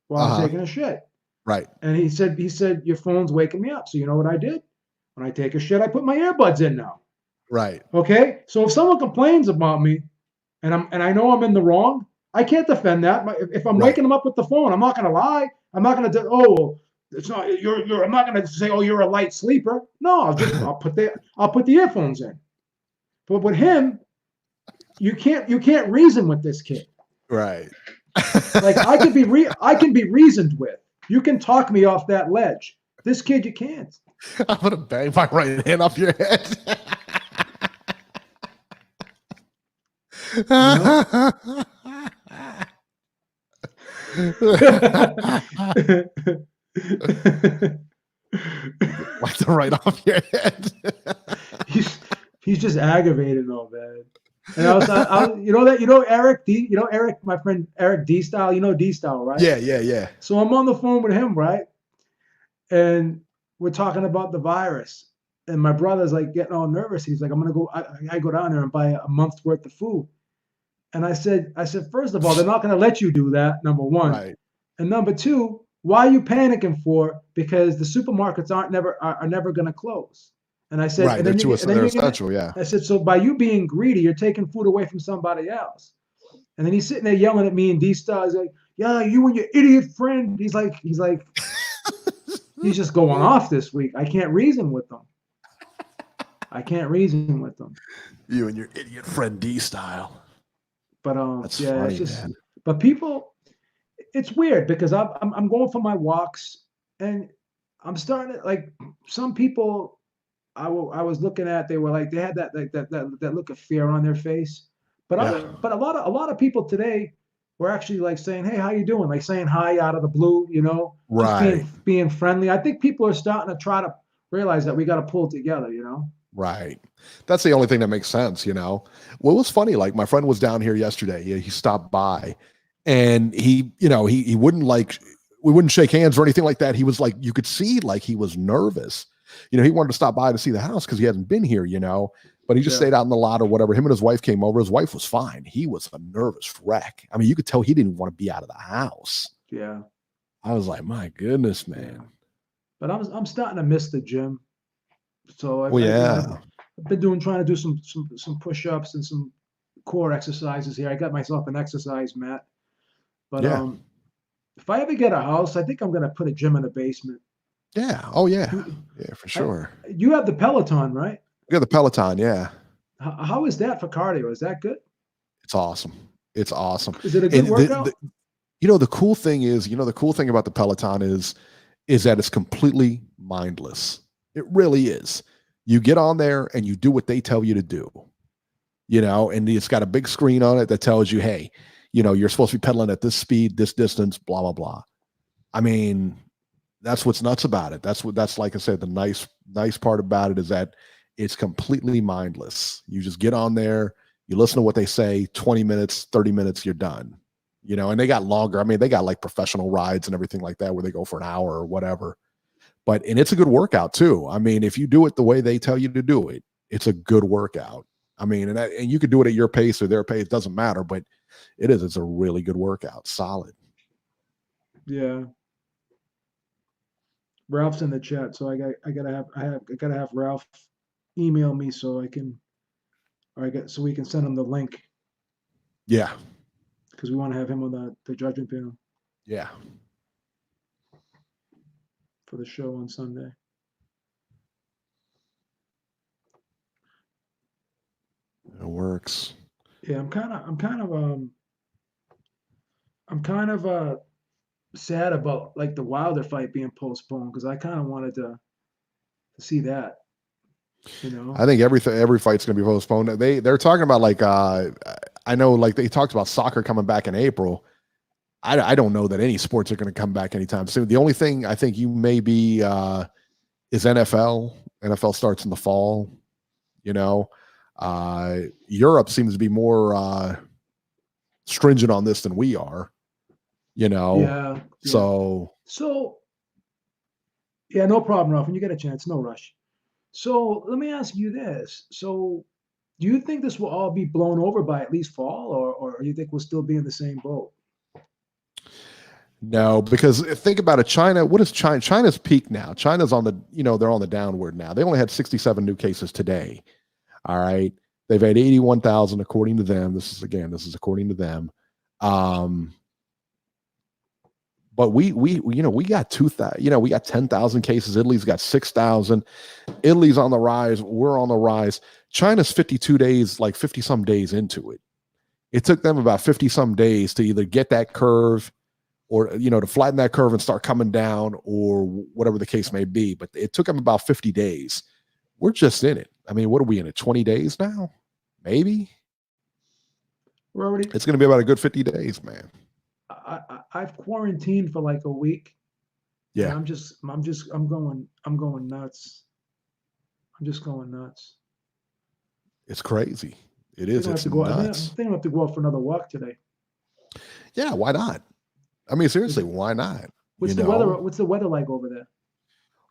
while I'm taking a shit. Right. And he said, your phone's waking me up. So you know what I did? When I take a shit, I put my earbuds in now. Right. Okay. So if someone complains about me and I know I'm in the wrong, I can't defend that. If I'm waking them up with the phone, I'm not going to lie. I'm not going to, it's not, I'm not going to say, oh, you're a light sleeper. No, I'll put the earphones in. But with him, you can't reason with this kid. Right. Like I can be reasoned with. You can talk me off that ledge. This kid, you can't. I'm gonna bang my right hand off your head. Wipe the right off your head. he's just aggravated though, man. And I was Eric, my friend Eric D Style, D Style, right? Yeah. So I'm on the phone with him, right? And we're talking about the virus. And my brother's like getting all nervous. He's like, I'm gonna go, I go down there and buy a month's worth of food. And I said, first of all, they're not gonna let you do that, number one. Right. And number two, why are you panicking for? Because the supermarkets are never gonna close. And I said, right, they're essential, yeah. I said, so by you being greedy, you're taking food away from somebody else. And then he's sitting there yelling at me and D-Star. He's like, yeah, you and your idiot friend. He's like, he's just going off this week. I can't reason with them. You and your idiot friend D-Style. But that's yeah, funny, it's just, man. But people, it's weird because I'm going for my walks and I'm starting to like some people. I was looking at, they were like, they had that look of fear on their face. But a lot of people today were actually like saying, hey, how you doing? Like saying hi out of the blue, Right. Just being friendly. I think people are starting to try to realize that we got to pull together, Right. That's the only thing that makes sense, Well, it was funny. Like my friend was down here yesterday. He stopped by and he wouldn't we wouldn't shake hands or anything like that. He was like, you could see like he was nervous. He wanted to stop by to see the house because he hasn't been here, but he just stayed out in the lot or whatever. Him and his wife came over. His wife was fine. He was a nervous wreck. I mean, you could tell he didn't want to be out of the house. Yeah. I was like, my goodness, man. Yeah. But I'm starting to miss the gym. So I've been trying to do some push-ups and some core exercises here. I got myself an exercise mat. But if I ever get a house, I think I'm going to put a gym in the basement. Yeah. Oh, yeah. Yeah, for sure. You have the Peloton, right? We got the Peloton, yeah. How is that for cardio? Is that good? It's awesome. It's awesome. Is it a good workout? The cool thing is, the cool thing about the Peloton is that it's completely mindless. It really is. You get on there and you do what they tell you to do, and it's got a big screen on it that tells you, hey, you're supposed to be pedaling at this speed, this distance, blah, blah, blah. I mean, that's what's nuts about it. That's like I said, the nice part about it is that it's completely mindless. You just get on there, you listen to what they say, 20 minutes, 30 minutes, you're done. And they got longer. I mean, they got like professional rides and everything like that where they go for an hour or whatever. And it's a good workout too. I mean, if you do it the way they tell you to do it, it's a good workout. I mean, and you could do it at your pace or their pace, it doesn't matter, but it's a really good workout. Solid. Yeah. Ralph's in the chat, so I gotta have Ralph email me so we can send him the link. Yeah. Because we want to have him on the judgment panel. Yeah. For the show on Sunday. It works. Yeah, I'm kind of sad about like the Wilder fight being postponed because I kind of wanted to see that. I think every fight's gonna be postponed. They're talking about like I know like they talked about soccer coming back in April. I don't know that any sports are going to come back anytime soon. The only thing I think you may be is NFL. NFL starts in the fall. Europe seems to be more stringent on this than we are. Yeah. So yeah, no problem, Ralph. When you get a chance, no rush. So let me ask you this. So Do you think this will all be blown over by at least fall, or do you think we'll still be in the same boat? No, because think about it. China, what is China? China's peak now. China's on the, they're on the downward now. They only had 67 new cases today. All right. They've had 81,000 according to them. This is according to them. But we got 2,000, we got 10,000 cases. Italy's got 6,000. Italy's on the rise. We're on the rise. China's 52 days, like 50 some days into it. It took them about 50 some days to either get that curve or, to flatten that curve and start coming down or whatever the case may be. But it took them about 50 days. We're just in it. I mean, what are we in it? 20 days now? Maybe. It's going to be about a good 50 days, man. I've quarantined for like a week. Yeah. I'm going nuts. I'm just going nuts. It's crazy. It is. It's nuts. I think I have to go out for another walk today. Yeah, why not? I mean, seriously, why not? What's the weather? What's the weather like over there?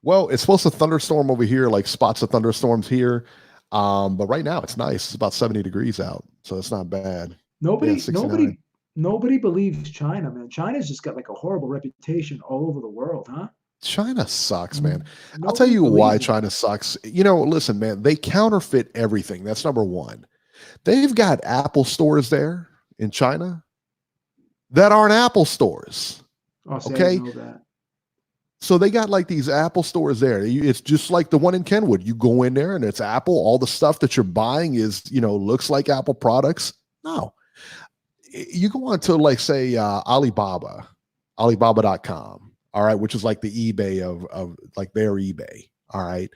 Well, it's supposed to thunderstorm over here, like spots of thunderstorms here. But right now it's nice. It's about 70 degrees out, so it's not bad. Nobody believes China, man. China's just got like a horrible reputation all over the world, huh? China sucks, man. I'll tell you why China sucks. Listen, man, they counterfeit everything. That's number one. They've got Apple stores there in China that aren't Apple stores. Okay. So they got like these Apple stores there. It's just like the one in Kenwood. You go in there and it's Apple. All the stuff that you're buying is, looks like Apple products. No. You go on to like say Alibaba, Alibaba.com, all right, which is like the eBay of like their eBay. All right.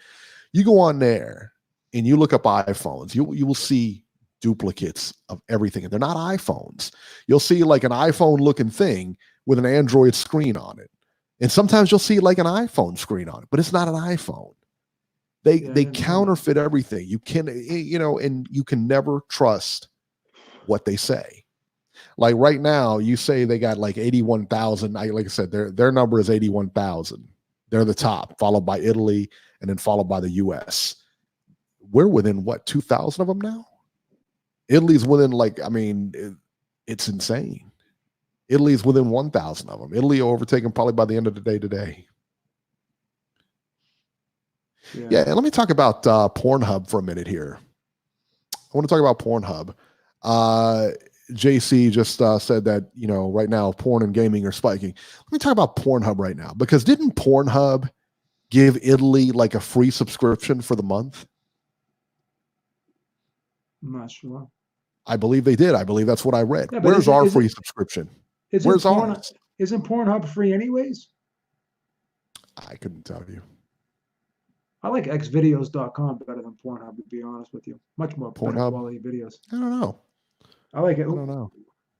You go on there and you look up iPhones. You will see duplicates of everything. And they're not iPhones. You'll see like an iPhone looking thing with an Android screen on it. And sometimes you'll see like an iPhone screen on it, but it's not an iPhone. They counterfeit everything. You can, and you can never trust what they say. Like right now, you say they got like 81,000. Like I said, their number is 81,000. They're the top, followed by Italy, and then followed by the U.S. We're within what, 2,000 of them now? Italy's within it's insane. Italy's within 1,000 of them. Italy will overtake them probably by the end of the day today. Yeah, and let me talk about Pornhub for a minute here. I want to talk about Pornhub. JC just said that, right now porn and gaming are spiking. Let me talk about Pornhub right now, because didn't Pornhub give Italy like a free subscription for the month? I'm not sure. I believe they did. I believe that's what I read. Yeah, where's our free subscription? Where's ours? Isn't Pornhub free anyways? I couldn't tell you. I like xvideos.com better than Pornhub, to be honest with you. Much more Pornhub quality videos. I don't know. I like it. I don't know.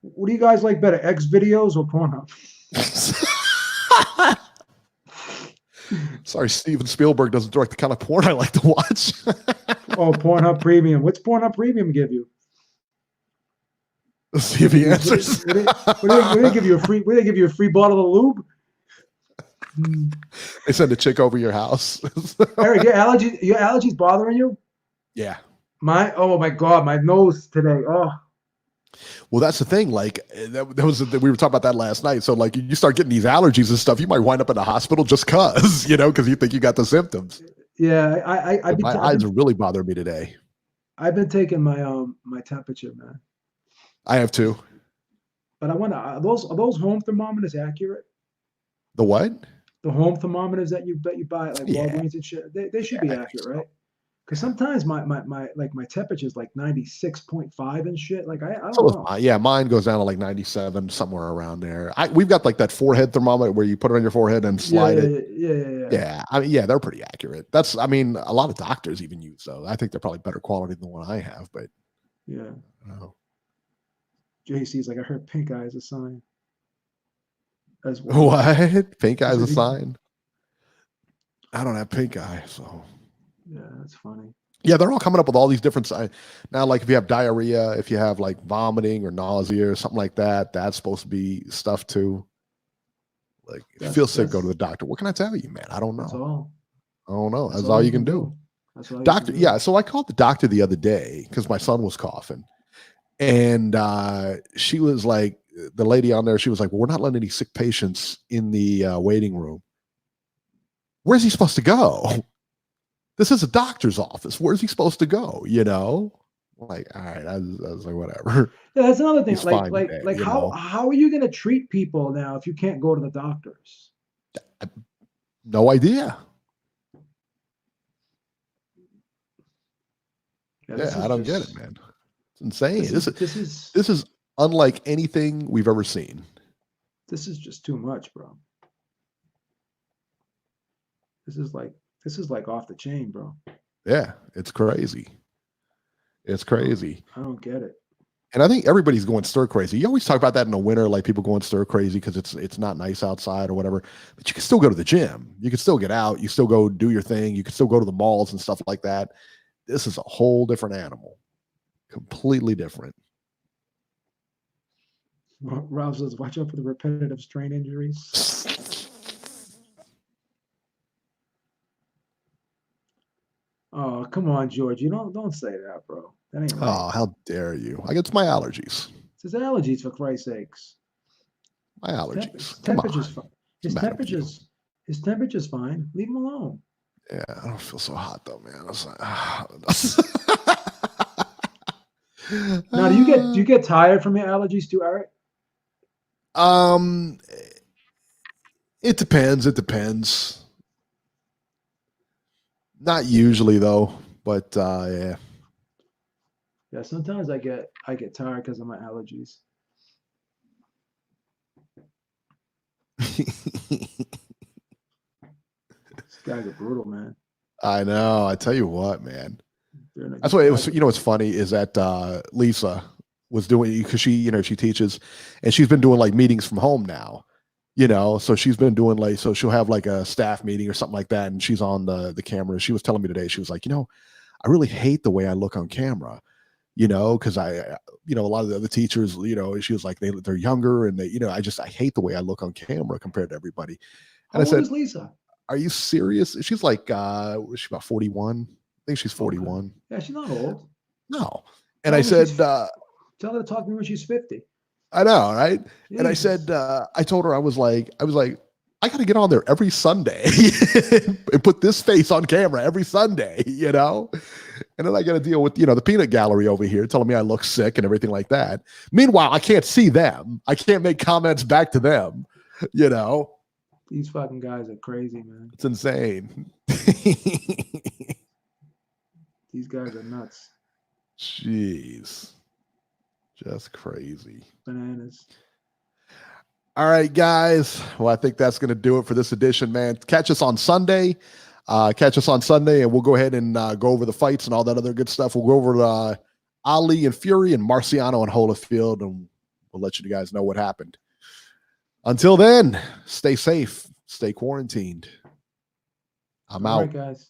What do you guys like better, Xvideos or Pornhub? Sorry, Steven Spielberg doesn't direct the kind of porn I like to watch. Oh, Pornhub Premium. What's Pornhub Premium give you? Let's see if he answers. Would they give you a free? Would they give you a free bottle of lube? They send a chick over your house. Eric, your allergies bothering you? Yeah. Oh my God, my nose today. Oh. Well, that's the thing. Like we were talking about that last night. So like you start getting these allergies and stuff, you might wind up in the hospital just because you think you got the symptoms. Yeah, my eyes are really bothering me today. I've been taking my my temperature, man. I have too. But I wonder, are those home thermometers accurate? The what? The home thermometers that you buy at like Walgreens and shit. They should be accurate, right? Because sometimes my temperature is like 96.5 and shit. Like I don't know. Mine goes down to like 97, somewhere around there. We've got like that forehead thermometer where you put it on your forehead and slide it. Yeah. I mean, they're pretty accurate. A lot of doctors even use those. I think they're probably better quality than the one I have, but yeah. I don't know. JC's like, I heard pink eye is a sign. As well. What? Pink eye is a sign? I don't have pink eye, so. Yeah, that's funny. Yeah, they're all coming up with all these different signs. Now, like if you have diarrhea, if you have like vomiting or nausea or something like that, that's supposed to be stuff too. Like if you feel sick, go to the doctor. What can I tell you, man? I don't know. That's all. I don't know. That's all you can do. That's what I used Doctor, to do. yeah. So I called the doctor the other day because my son was coughing, and she was like, the lady on there, she was like, "Well, we're not letting any sick patients in the waiting room." Where's he supposed to go? This is a doctor's office. Where's he supposed to go? You know, like, all right. I was like, whatever. Yeah, that's another thing. He's Like, fine like, today, like, you how know? how are you going to treat people now if you can't go to the doctors? No idea. This Yeah, is I don't get just- it, man. It's insane. This is Unlike anything we've ever seen. this is just too much, bro. This is like off the chain, bro. Yeah, it's crazy. It's crazy. I don't get it. And I think everybody's going stir crazy. You always talk about that in the winter, like people going stir crazy because it's not nice outside or whatever. But you can still go to the gym. You can still get out. You still go do your thing. You can still go to the malls and stuff like that. This is a whole different animal. Completely different. Ralph says, watch out for the repetitive strain injuries. Oh, come on, George. You don't say that, bro. That ain't right. Oh, how dare you? It's my allergies. It's his allergies, for Christ's sakes. My allergies. His Come temperature's on. fine. His temperature's fine. Leave him alone. Yeah, I don't feel so hot though, man. I was like, Now, do you get tired from your allergies too, Eric? It depends. It depends. Not usually though, but yeah. Yeah, sometimes I get tired because of my allergies. These guys are brutal, man. I know. I tell you what, man. That's why it was. You know, what's funny is that Lisa was doing, because she teaches, and she's been doing like meetings from home now. You know, so she's been doing like, so she'll have like a staff meeting or something like that, and she's on the camera. She was telling me today, she was like, I really hate the way I look on camera. Because a lot of the other teachers, she was like, they're younger and I hate the way I look on camera compared to everybody. And How I said, old is Lisa? Are you serious? She's like, she's about 41. I think she's 41. Okay. Yeah, she's not old. No. And I said, tell her to talk to me when she's 50. I know, right? Jesus. And I said, I told her, I was like, I got to get on there every Sunday and put this face on camera every Sunday, And then I got to deal with, the peanut gallery over here telling me I look sick and everything like that. Meanwhile, I can't see them. I can't make comments back to them, These fucking guys are crazy, man. It's insane. These guys are nuts. Jeez. Just crazy. Bananas. All right, guys. Well, I think that's going to do it for this edition, man. Catch us on Sunday. And we'll go ahead and go over the fights and all that other good stuff. We'll go over Ali and Fury and Marciano and Holyfield, and we'll let you guys know what happened. Until then, stay safe, stay quarantined. I'm out. All right, guys.